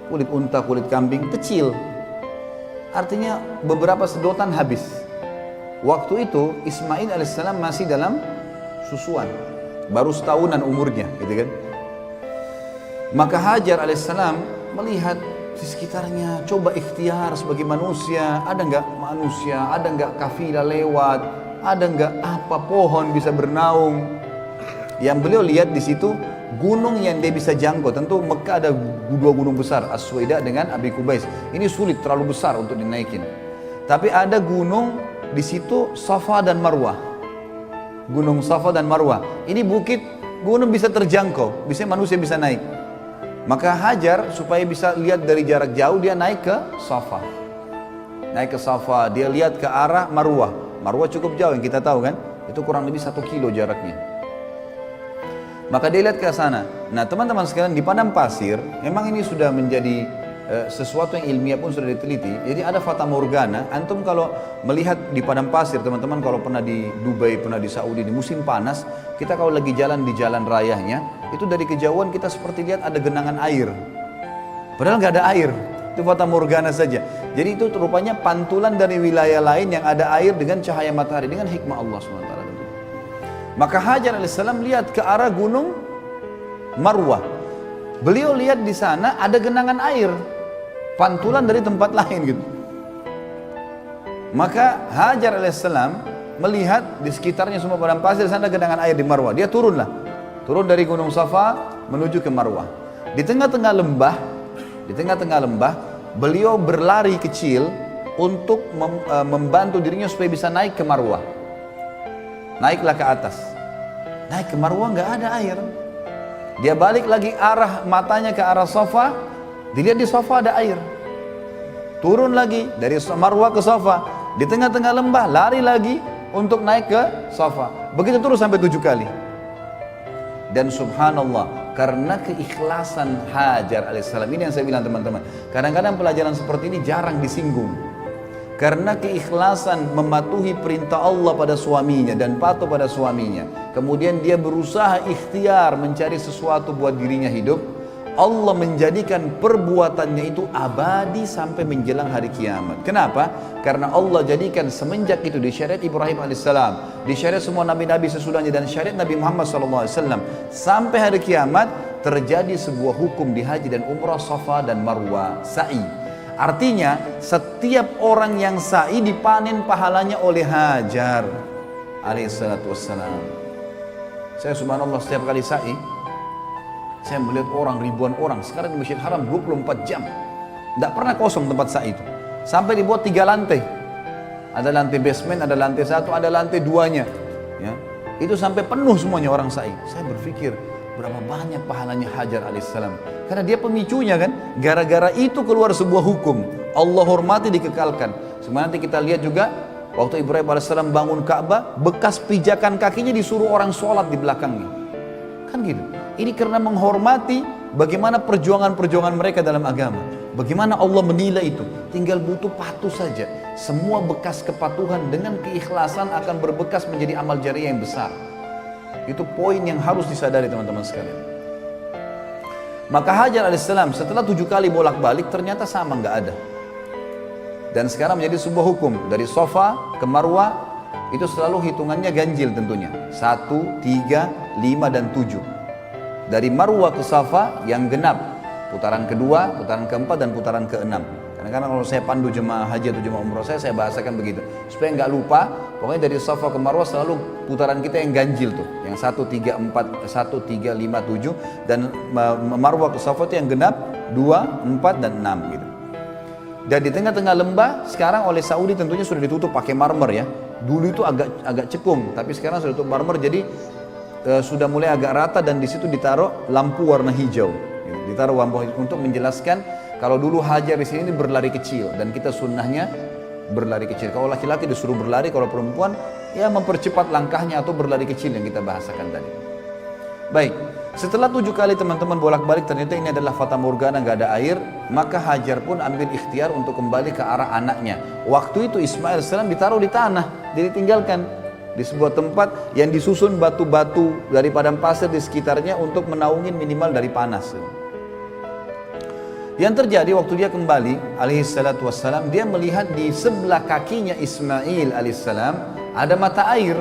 kulit unta, kulit kambing, kecil. Artinya beberapa sedotan habis. Waktu itu Ismail alaihissalam masih dalam susuan, baru setahunan umurnya, gitu kan. Maka Hajar alaihissalam melihat di sekitarnya, coba ikhtiar sebagai manusia, ada nggak manusia, ada nggak kafilah lewat, ada nggak apa pohon bisa bernaung. Yang beliau lihat di situ gunung yang dia bisa jangkau. Tentu Mekah ada 2 gunung besar, As-Suwaidah dengan Abi Qubais. Ini sulit, terlalu besar untuk dinaikin. Tapi ada gunung di situ, Safa dan Marwah. Gunung Safa dan Marwah. Ini bukit, gunung bisa terjangkau, bisa manusia bisa naik. Maka Hajar supaya bisa lihat dari jarak jauh, dia naik ke Safa. Naik ke Safa, dia lihat ke arah Marwah. Marwah cukup jauh yang kita tahu kan, itu kurang lebih 1 kilo jaraknya. Maka dia lihat ke sana. Nah teman-teman sekalian, di padang pasir, memang ini sudah menjadi sesuatu yang ilmiah pun sudah diteliti. Jadi ada fata morgana. Antum kalau melihat di padang pasir, teman-teman kalau pernah di Dubai, pernah di Saudi, di musim panas, kita kalau lagi jalan di jalan rayanya, itu dari kejauhan kita seperti lihat ada genangan air. Padahal nggak ada air. Itu fata morgana saja. Jadi itu rupanya pantulan dari wilayah lain yang ada air dengan cahaya matahari, dengan hikmah Allah SWT. Maka Hajar alaihissalam lihat ke arah gunung Marwah. Beliau lihat di sana ada genangan air, pantulan dari tempat lain gitu. Maka Hajar alaihissalam melihat di sekitarnya semua padang pasir, sana genangan air di Marwah. Dia turun dari gunung Safa menuju ke Marwah. Di tengah-tengah lembah, beliau berlari kecil untuk membantu dirinya supaya bisa naik ke Marwah. Naiklah ke atas. Naik ke Marwah nggak ada air. Dia balik lagi arah matanya ke arah Safa. Dilihat di Safa ada air. Turun lagi dari Marwah ke Safa. Di tengah-tengah lembah lari lagi untuk naik ke Safa. Begitu terus sampai 7 kali. Dan subhanallah, karena keikhlasan Hajar alaihissalam, ini yang saya bilang teman-teman, kadang-kadang pelajaran seperti ini jarang disinggung. Karena keikhlasan mematuhi perintah Allah pada suaminya dan patuh pada suaminya, kemudian dia berusaha ikhtiar mencari sesuatu buat dirinya hidup, Allah menjadikan perbuatannya itu abadi sampai menjelang hari kiamat. Kenapa? Karena Allah jadikan semenjak itu di syariat Ibrahim alaihissalam, di syariat semua nabi-nabi sesudahnya, dan syariat Nabi Muhammad SAW, sampai hari kiamat terjadi sebuah hukum di haji dan umrah, Safa dan Marwah, sa'i. Artinya setiap orang yang sa'i dipanen pahalanya oleh Hajar alaihissalatu wassalam. Saya subhanallah setiap kali sa'i, saya melihat orang, ribuan orang. Sekarang di Masjid Haram 24 jam. Tidak pernah kosong tempat sa'i itu. Sampai dibuat 3 lantai. Ada lantai basement, ada lantai 1, ada lantai 2-nya. Ya. Itu sampai penuh semuanya orang sa'i. Saya berpikir, berapa banyak pahalanya Hajar alaihissalam. Karena dia pemicunya kan. Gara-gara itu keluar sebuah hukum. Allah hormati, dikekalkan. Sebenarnya nanti kita lihat juga, waktu Ibrahim alaihissalam bangun Ka'bah, bekas pijakan kakinya disuruh orang sholat di belakangnya. Kan gitu. Ini karena menghormati bagaimana perjuangan-perjuangan mereka dalam agama. Bagaimana Allah menilai itu. Tinggal butuh patuh saja. Semua bekas kepatuhan dengan keikhlasan akan berbekas menjadi amal jariah yang besar. Itu poin yang harus disadari teman-teman sekalian. Maka Hajar alaihissalam setelah 7 kali bolak-balik ternyata sama, nggak ada. Dan sekarang menjadi sebuah hukum. Dari Safa ke Marwah itu selalu hitungannya ganjil tentunya. 1, 3, 5 dan 7. Dari Marwah ke Safa yang genap. Putaran kedua, putaran keempat dan putaran keenam. Karena kalau saya pandu jemaah haji atau jemaah umroh saya bahasakan begitu. Supaya nggak lupa, pokoknya dari Safa ke Marwah selalu putaran kita yang ganjil tuh. Yang 1, 3, 4, 1, 3, 5, 7. Dan Marwah ke Safa itu yang genap, 2, 4, dan 6 gitu. Dan di tengah-tengah lembah, sekarang oleh Saudi tentunya sudah ditutup pakai marmer ya. Dulu itu agak cekung, tapi sekarang sudah ditutup marmer, jadi sudah mulai agak rata, dan di situ ditaruh lampu warna hijau. Ditaruh lampu hijau untuk menjelaskan kalau dulu Hajar di sini berlari kecil, dan kita sunnahnya berlari kecil. Kalau laki-laki disuruh berlari, kalau perempuan ya mempercepat langkahnya atau berlari kecil yang kita bahasakan tadi. Baik, setelah 7 kali teman-teman bolak-balik ternyata ini adalah fata morgana, nggak ada air, maka Hajar pun ambil ikhtiar untuk kembali ke arah anaknya. Waktu itu Ismail AS ditaruh di tanah, jadi tinggalkan di sebuah tempat yang disusun batu-batu dari padang pasir di sekitarnya untuk menaungin minimal dari panas. Yang terjadi waktu dia kembali alaihissalatu wassalam, dia melihat di sebelah kakinya Ismail alaihissalam ada mata air.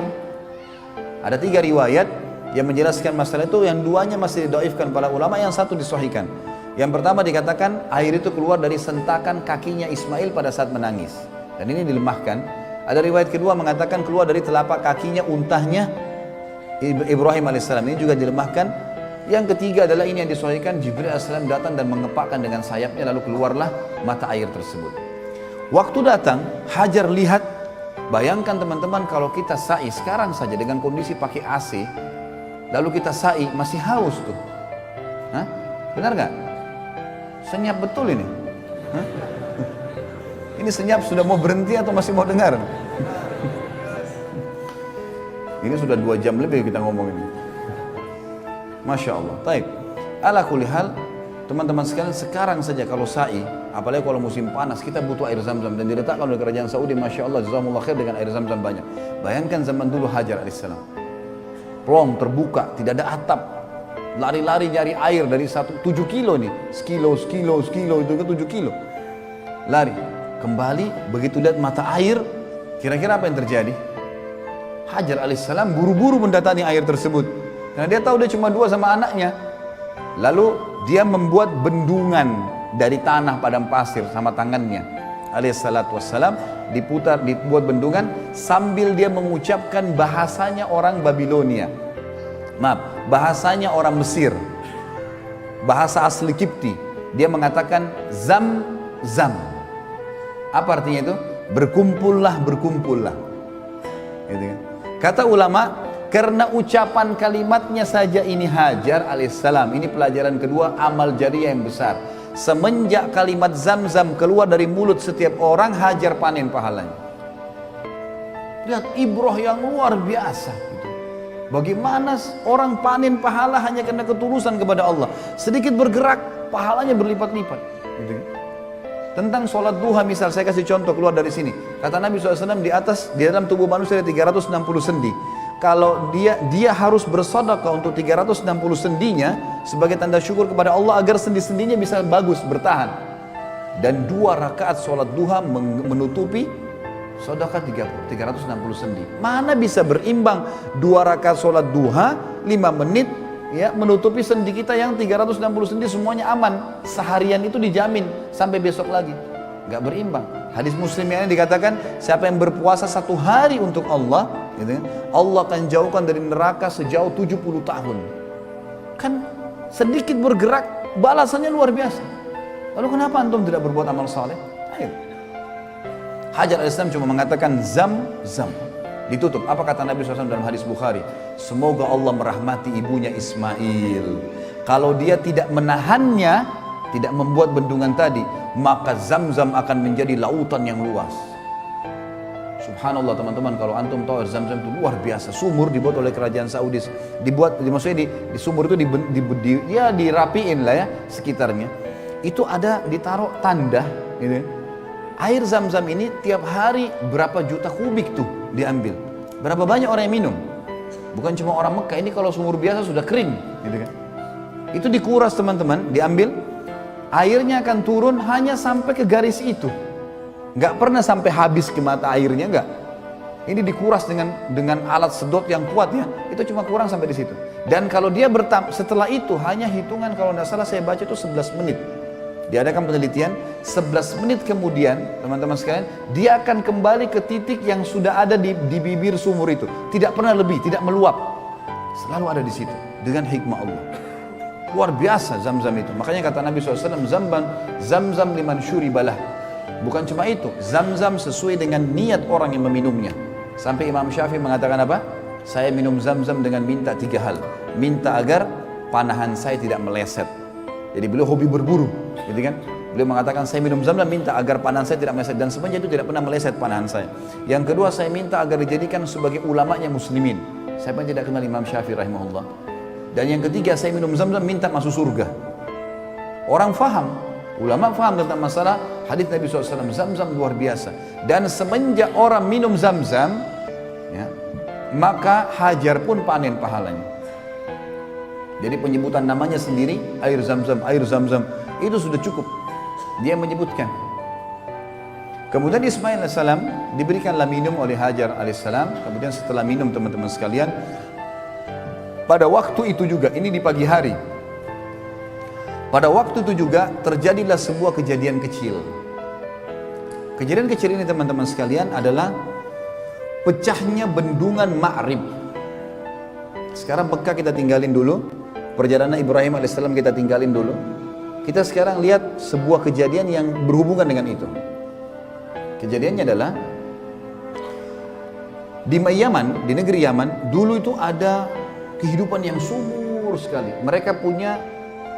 Ada 3 riwayat yang menjelaskan masalah itu, yang 2-nya masih didoifkan para ulama, yang 1 disahihkan. Yang pertama dikatakan air itu keluar dari sentakan kakinya Ismail pada saat menangis, dan ini dilemahkan. Ada riwayat kedua mengatakan keluar dari telapak kakinya untahnya Ibrahim alaihissalam, ini juga dilemahkan. Yang ketiga adalah ini yang disahihkan, Jibril alaihissalam datang dan mengepakkan dengan sayapnya, lalu keluarlah mata air tersebut. Waktu datang Hajar lihat, bayangkan teman-teman kalau kita sa'i sekarang saja dengan kondisi pakai AC, lalu kita sa'i masih haus tuh. Hah? Benar gak? Senyap betul ini. Hah? Ini senyap sudah mau berhenti atau masih mau dengar? Ini sudah 2 jam lebih kita ngomong ini. Masya Allah. Taib. Ala kulli hal, teman-teman sekalian, sekarang saja kalau sa'i, apalagi kalau musim panas, kita butuh air zam-zam. Dan diletakkan oleh kerajaan Saudi, Masya Allah, jazakumullah khair, dengan air zam-zam banyak. Bayangkan zaman dulu Hajar alaihissalam, plong terbuka, tidak ada atap, lari-lari nyari air dari 7 kilo nih, sekilo itu kan 7 kilo, lari, kembali, begitu lihat mata air, kira-kira apa yang terjadi? Hajar alaihissalam buru-buru mendatangi air tersebut, karena dia tahu dia cuma 2 sama anaknya. Lalu dia membuat bendungan dari tanah padang pasir sama tangannya, alaihissalatu wassalam, dibuat bendungan sambil dia mengucapkan bahasanya orang Babilonia, bahasanya orang Mesir, bahasa asli Kipti. Dia mengatakan zam zam. Apa artinya itu? Berkumpullah, berkumpullah. Gitu kan? Kata ulama, karena ucapan kalimatnya saja ini Hajar alaihissalam, ini pelajaran kedua, amal jariah yang besar. Semenjak kalimat zam-zam keluar dari mulut setiap orang, Hajar panen pahalanya. Lihat ibrah yang luar biasa gitu. Bagaimana orang panen pahala hanya karena ketulusan kepada Allah. Sedikit bergerak, pahalanya berlipat-lipat gitu. Tentang sholat duha misal, saya kasih contoh keluar dari sini. Kata Nabi SAW, di dalam tubuh manusia ada 360 sendi. Kalau dia harus bersedekah untuk 360 sendinya sebagai tanda syukur kepada Allah agar sendi-sendinya bisa bagus, bertahan. Dan 2 rakaat sholat duha menutupi sedekah 360 sendi. Mana bisa berimbang 2 rakaat sholat duha 5 menit ya, menutupi sendi kita yang 360 sendi semuanya aman. Seharian itu dijamin sampai besok lagi. Gak berimbang. Hadis Muslim yang ini dikatakan, siapa yang berpuasa 1 hari untuk Allah, gitu kan, Allah akan jauhkan dari neraka sejauh 70 tahun. Kan sedikit bergerak, balasannya luar biasa. Lalu kenapa antum tidak berbuat amal saleh? Ayo. Hajar al-Islam cuma mengatakan zam zam, ditutup. Apa kata Nabi SAW dalam hadis Bukhari? Semoga Allah merahmati ibunya Ismail. Kalau dia tidak menahannya, tidak membuat bendungan tadi, maka zam-zam akan menjadi lautan yang luas. Subhanallah teman-teman, kalau antum tahu zam-zam itu luar biasa. Sumur dibuat oleh kerajaan Saudi, maksudnya di sumur itu dirapiin lah ya sekitarnya. Itu ada ditaruh tanda gitu. Air zam-zam ini tiap hari berapa juta kubik tuh diambil. Berapa banyak orang yang minum? Bukan cuma orang Mekah, ini kalau sumur biasa sudah kering gitu kan. Itu dikuras teman-teman, diambil, airnya akan turun hanya sampai ke garis itu. Nggak pernah sampai habis ke mata airnya, nggak. Ini dikuras dengan alat sedot yang kuat ya, itu cuma kurang sampai di situ. Dan kalau dia setelah itu hanya hitungan, kalau nggak salah saya baca itu 11 menit. Diadakan penelitian, 11 menit kemudian teman-teman sekalian, dia akan kembali ke titik yang sudah ada di bibir sumur itu. Tidak pernah lebih, tidak meluap. Selalu ada di situ dengan hikmah Allah. Luar biasa zam-zam itu. Makanya kata Nabi SAW, zam-zam liman syuribalah. Bukan cuma itu, zam-zam sesuai dengan niat orang yang meminumnya. Sampai Imam Syafi'i mengatakan apa? Saya minum zam-zam dengan minta 3 hal. Minta agar panahan saya tidak meleset. Jadi beliau hobi berburu, gitu kan? Beliau mengatakan saya minum zam-zam minta agar panahan saya tidak meleset, dan sebenarnya itu tidak pernah meleset panahan saya. Yang kedua, saya minta agar dijadikan sebagai ulamanya muslimin. Saya pun tidak kenal Imam Syafi'i rahimahullah. Dan yang ketiga, saya minum zam-zam minta masuk surga. Orang faham, ulama faham tentang masalah hadis Nabi SAW, zam-zam luar biasa. Dan semenjak orang minum zam-zam ya, maka Hajar pun panen pahalanya. Jadi penyebutan namanya sendiri, air zam-zam itu sudah cukup. Dia menyebutkan. Kemudian Ismail AS diberikanlah minum oleh Hajar AS. Kemudian setelah minum teman-teman sekalian, pada waktu itu juga, ini di pagi hari, pada waktu itu juga terjadilah sebuah kejadian kecil. Kejadian kecil ini teman-teman sekalian adalah pecahnya bendungan Ma'rib. Sekarang Mekah kita tinggalin dulu, perjalanan Ibrahim AS kita tinggalin dulu. Kita sekarang lihat sebuah kejadian yang berhubungan dengan itu. Kejadiannya adalah di Yaman, di negeri Yaman, dulu itu ada kehidupan yang subur sekali. Mereka punya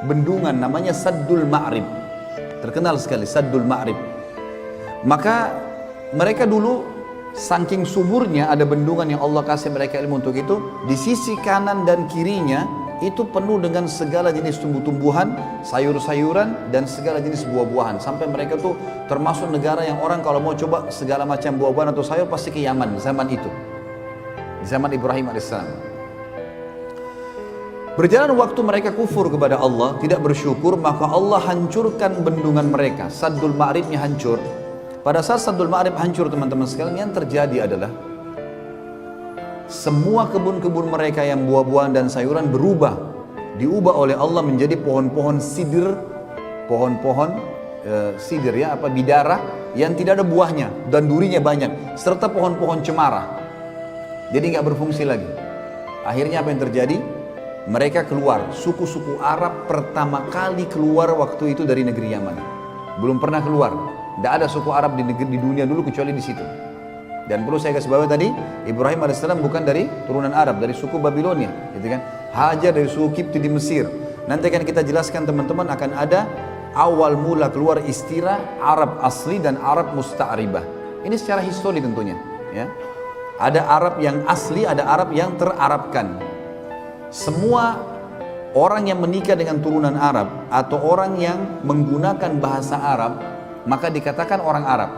bendungan namanya Saddul Ma'rib. Terkenal sekali Saddul Ma'rib. Maka mereka dulu saking suburnya ada bendungan yang Allah kasih mereka ilmu untuk itu. Di sisi kanan dan kirinya itu penuh dengan segala jenis tumbuh-tumbuhan, sayur-sayuran, dan segala jenis buah-buahan. Sampai mereka tuh termasuk negara yang orang kalau mau coba segala macam buah-buahan atau sayur pasti ke Yaman zaman itu. Di zaman Ibrahim alaihissalam. Berjalan waktu mereka kufur kepada Allah, tidak bersyukur, maka Allah hancurkan bendungan mereka. Saddul Ma'ribnya hancur. Pada saat Saddul Ma'rib hancur teman-teman sekalian, yang terjadi adalah semua kebun-kebun mereka yang buah-buahan dan sayuran diubah oleh Allah menjadi pohon-pohon sidir, pohon-pohon sidir ya, bidara yang tidak ada buahnya dan durinya banyak, serta pohon-pohon cemara. Jadi nggak berfungsi lagi. Akhirnya apa yang terjadi? Mereka keluar, suku-suku Arab pertama kali keluar waktu itu dari negeri Yaman. Belum pernah keluar. Tidak ada suku Arab di dunia dulu kecuali di situ. Dan perlu saya kasih bawahi tadi, Ibrahim alaihissalam bukan dari turunan Arab, dari suku Babilonia, gitu kan? Hajar dari suku Kipti di Mesir. Nanti akan kita jelaskan teman-teman, akan ada awal mula keluar istilah Arab asli dan Arab musta'ribah. Ini secara histori tentunya, ya. Ada Arab yang asli, ada Arab yang terarabkan. Semua orang yang menikah dengan turunan Arab atau orang yang menggunakan bahasa Arab, maka dikatakan orang Arab.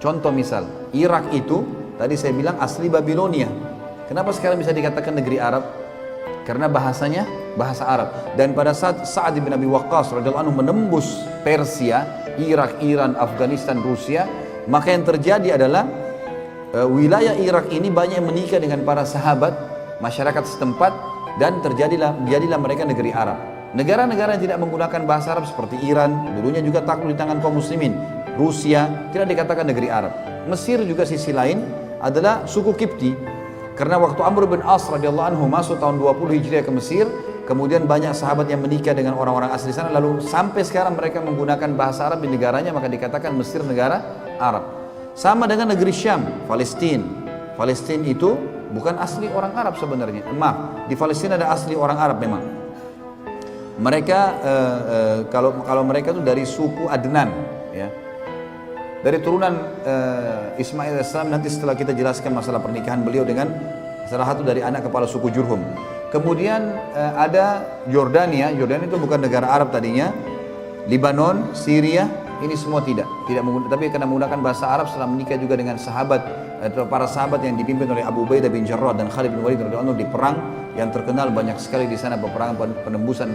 Contoh misal, Irak itu tadi saya bilang asli Babilonia. Kenapa sekarang bisa dikatakan negeri Arab? Karena bahasanya bahasa Arab. Dan pada saat Sa'ad bin Abi Waqqas radhiyallahu anhu menembus Persia, Irak, Iran, Afghanistan, Rusia, maka yang terjadi adalah wilayah Irak ini banyak menikah dengan para sahabat, masyarakat setempat, dan jadilah mereka negeri Arab. Negara-negara yang tidak menggunakan bahasa Arab seperti Iran, dulunya juga takluk di tangan kaum muslimin. Rusia tidak dikatakan negeri Arab. Mesir juga sisi lain adalah suku Kipti. Karena waktu Amr bin As radhiyallahu anhu masuk tahun 20 Hijriah ke Mesir, kemudian banyak sahabat yang menikah dengan orang-orang asli sana, lalu sampai sekarang mereka menggunakan bahasa Arab di negaranya, maka dikatakan Mesir negara Arab. Sama dengan negeri Syam, Palestina. Palestina itu bukan asli orang Arab sebenarnya. Maaf, di Palestina ada asli orang Arab memang. Mereka kalau mereka itu dari suku Adnan, ya. Dari turunan Ismail AS, nanti setelah kita jelaskan masalah pernikahan beliau dengan salah satu dari anak kepala suku Jurhum. Kemudian ada Yordania. Yordania itu bukan negara Arab tadinya. Libanon, Syria, ini semua tidak menggunakan, tapi karena menggunakan bahasa Arab setelah menikah juga dengan sahabat atau para sahabat yang dipimpin oleh Abu Ubaidah bin Jarrah dan Khalid bin Walid radhiyallahu anhu di perang yang terkenal banyak sekali di sana, peperangan penembusan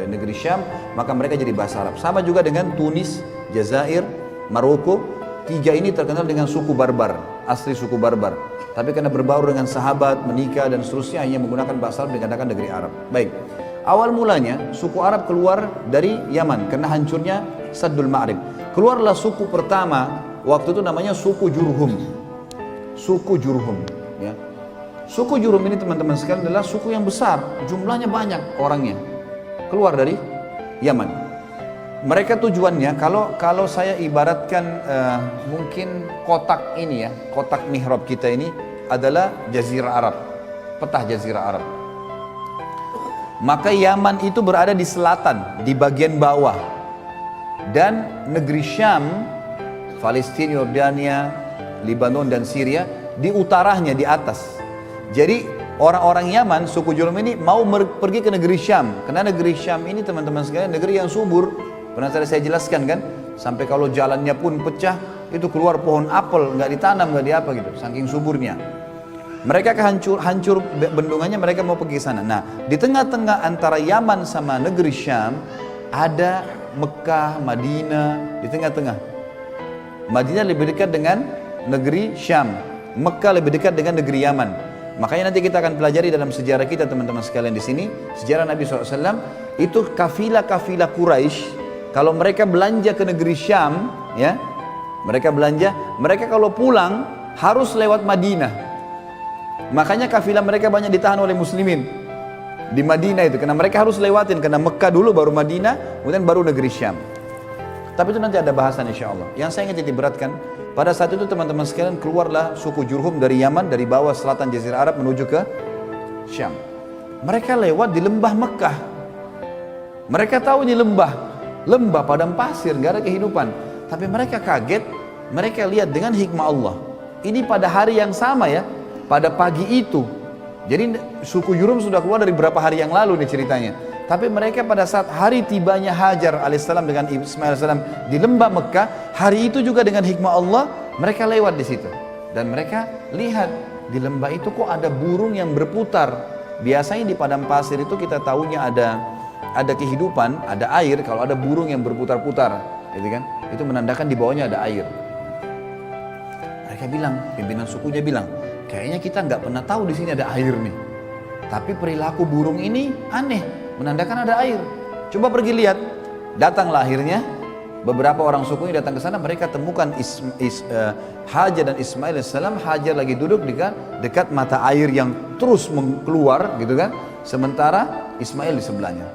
negeri Syam, maka mereka jadi bahasa Arab. Sama juga dengan Tunis, Jazair, Maroko, tiga ini terkenal dengan suku Barbar, asli suku Barbar. Tapi karena berbaur dengan sahabat, menikah dan seterusnya, hanya menggunakan bahasa Arab dikatakan negeri Arab. Baik, awal mulanya suku Arab keluar dari Yaman karena hancurnya Saddul Ma'rib. Keluarlah suku pertama, waktu itu namanya suku Jurhum. Suku Jurhum, ya. Suku Jurhum ini teman-teman sekalian adalah suku yang besar, jumlahnya banyak orangnya. Keluar dari Yaman. Mereka tujuannya, kalau saya ibaratkan mungkin kotak ini ya, kotak mihrab kita ini adalah Jazirah Arab, peta Jazirah Arab. Maka Yaman itu berada di selatan, di bagian bawah, dan negeri Syam, Palestina, Yordania, Libanon dan Syria di utaranya, di atas. Jadi orang-orang Yaman, suku Jurhum ini mau pergi ke negeri Syam, karena negeri Syam ini teman-teman sekalian negeri yang subur. Pernah tadi saya jelaskan kan, sampai kalau jalannya pun pecah, itu keluar pohon apel, nggak ditanam, nggak diapa gitu, saking suburnya. Mereka hancur bendungannya, mereka mau pergi sana. Nah, di tengah-tengah antara Yaman sama negeri Syam, ada Mekah, Madinah, di tengah-tengah. Madinah lebih dekat dengan negeri Syam, Mekah lebih dekat dengan negeri Yaman. Makanya nanti kita akan pelajari dalam sejarah kita teman-teman sekalian di sini, sejarah Nabi SAW, itu kafilah-kafilah Quraisy. Kalau mereka belanja ke negeri Syam, ya, mereka kalau pulang harus lewat Madinah. Makanya kafilah mereka banyak ditahan oleh muslimin di Madinah itu, karena mereka harus lewatin, karena Mekah dulu baru Madinah, kemudian baru negeri Syam. Tapi itu nanti ada bahasan insya Allah. Yang saya ingin titik beratkan, pada saat itu teman-teman sekalian keluarlah suku Jurhum dari Yaman, dari bawah selatan Jazirah Arab menuju ke Syam. Mereka lewat di lembah Mekah. Mereka tahu ini lembah padang pasir, gak ada kehidupan. Tapi mereka kaget, mereka lihat dengan hikmah Allah. Ini pada hari yang sama ya, pada pagi itu, Jadi suku Jurhum sudah keluar dari beberapa hari yang lalu nih ceritanya. Tapi mereka pada saat hari tibanya Hajar alaihissalam dengan Ismail alaihissalam di lembah Mekah, hari itu juga dengan hikmah Allah mereka lewat di situ. Dan mereka lihat di lembah itu kok ada burung yang berputar. Biasanya di padang pasir itu kita tahunya ada kehidupan, ada air. Kalau ada burung yang berputar-putar, gitu kan? Itu menandakan di bawahnya ada air. Mereka bilang, pimpinan sukunya bilang, kayaknya kita nggak pernah tahu di sini ada air nih. Tapi perilaku burung ini aneh, menandakan ada air. Coba pergi lihat. Datanglah akhirnya beberapa orang sukunya datang ke sana. Mereka temukan Hajar dan Ismail alaihissalam. Hajar lagi duduk dekat mata air yang terus keluar, gitu kan? Sementara Ismail di sebelahnya.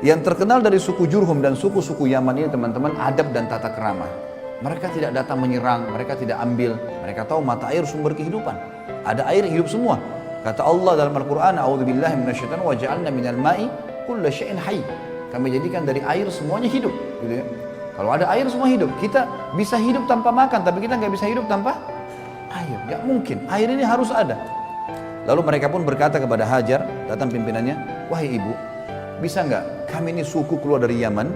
Yang terkenal dari suku Jurhum dan suku-suku Yaman ini teman-teman, adab dan tata kerama. Mereka tidak datang menyerang, mereka tidak ambil. Mereka tahu mata air sumber kehidupan. Ada air hidup semua. Kata Allah dalam Al-Quran, A'udzubillahi minasyaitonir rajim, wa ja'alna minal ma'i kulla syai'in hayy. Kami jadikan dari air semuanya hidup. Gitu ya. Kalau ada air semua hidup. Kita bisa hidup tanpa makan, tapi kita nggak bisa hidup tanpa air. Nggak mungkin. Air ini harus ada. Lalu mereka pun berkata kepada Hajar, datang pimpinannya, wahai ibu, bisa nggak kami ini suku keluar dari Yaman,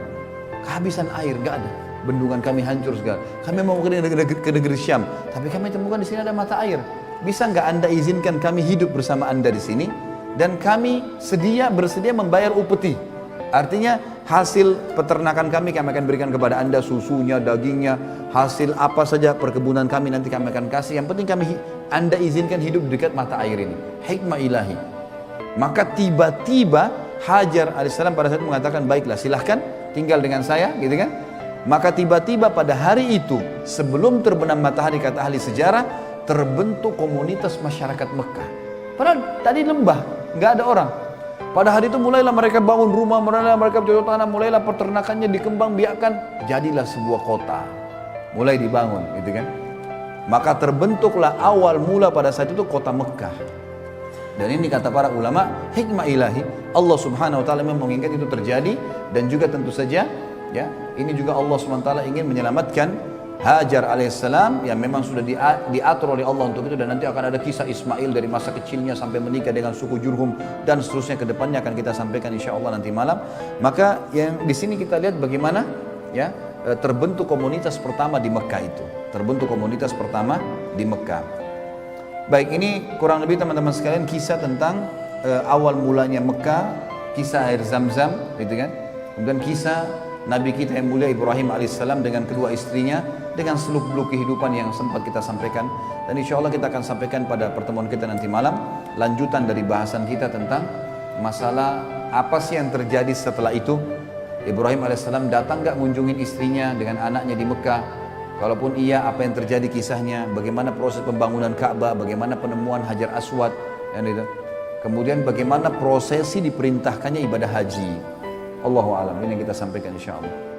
kehabisan air, nggak ada. Bendungan kami hancur segala. Kami mau ke negeri Syam, tapi kami temukan di sini ada mata air. Bisa nggak Anda izinkan kami hidup bersama Anda di sini? Dan kami bersedia membayar upeti. Artinya hasil peternakan kami akan berikan kepada Anda, susunya, dagingnya, hasil apa saja perkebunan kami nanti kami akan kasih. Yang penting Anda izinkan hidup dekat mata air ini. Hikmah ilahi. Maka tiba-tiba Hajar alaihissalam pada saat itu mengatakan, baiklah silahkan tinggal dengan saya, gitu kan? Maka tiba-tiba pada hari itu, sebelum terbenam matahari kata ahli sejarah, terbentuk komunitas masyarakat Mekah. Padahal tadi lembah, nggak ada orang. Pada hari itu mulailah mereka bangun rumah, mulailah mereka bercocok tanam, mulailah peternakannya dikembangbiakkan, jadilah sebuah kota. Mulai dibangun, gitu kan? Maka terbentuklah awal mula pada saat itu kota Mekah. Dan ini kata para ulama, hikmah ilahi, Allah subhanahu wa ta'ala memang menginginkan itu terjadi. Dan juga tentu saja, ya, ini juga Allah SWT ingin menyelamatkan Hajar alaihissalam yang memang sudah diatur oleh Allah untuk itu. Dan nanti akan ada kisah Ismail dari masa kecilnya sampai menikah dengan suku Jurhum dan seterusnya, ke depannya akan kita sampaikan insya Allah nanti malam. Maka yang di sini kita lihat bagaimana ya terbentuk komunitas pertama di Mekah itu. Terbentuk komunitas pertama di Mekah. Baik, ini kurang lebih teman-teman sekalian kisah tentang awal mulanya Mekah, kisah air Zam-Zam, gitu kan? Kemudian kisah Nabi kita yang mulia Ibrahim alaihissalam dengan kedua istrinya, dengan seluk-beluk kehidupan yang sempat kita sampaikan. Dan insya Allah kita akan sampaikan pada pertemuan kita nanti malam, lanjutan dari bahasan kita tentang masalah apa sih yang terjadi setelah itu. Ibrahim alaihissalam datang gak ngunjungin istrinya dengan anaknya di Mekah? Kalaupun iya, apa yang terjadi kisahnya? Bagaimana proses pembangunan Ka'bah? Bagaimana penemuan Hajar Aswad? Kemudian bagaimana prosesi diperintahkannya ibadah haji? Allahu a'lam. Ini yang kita sampaikan insya Allah.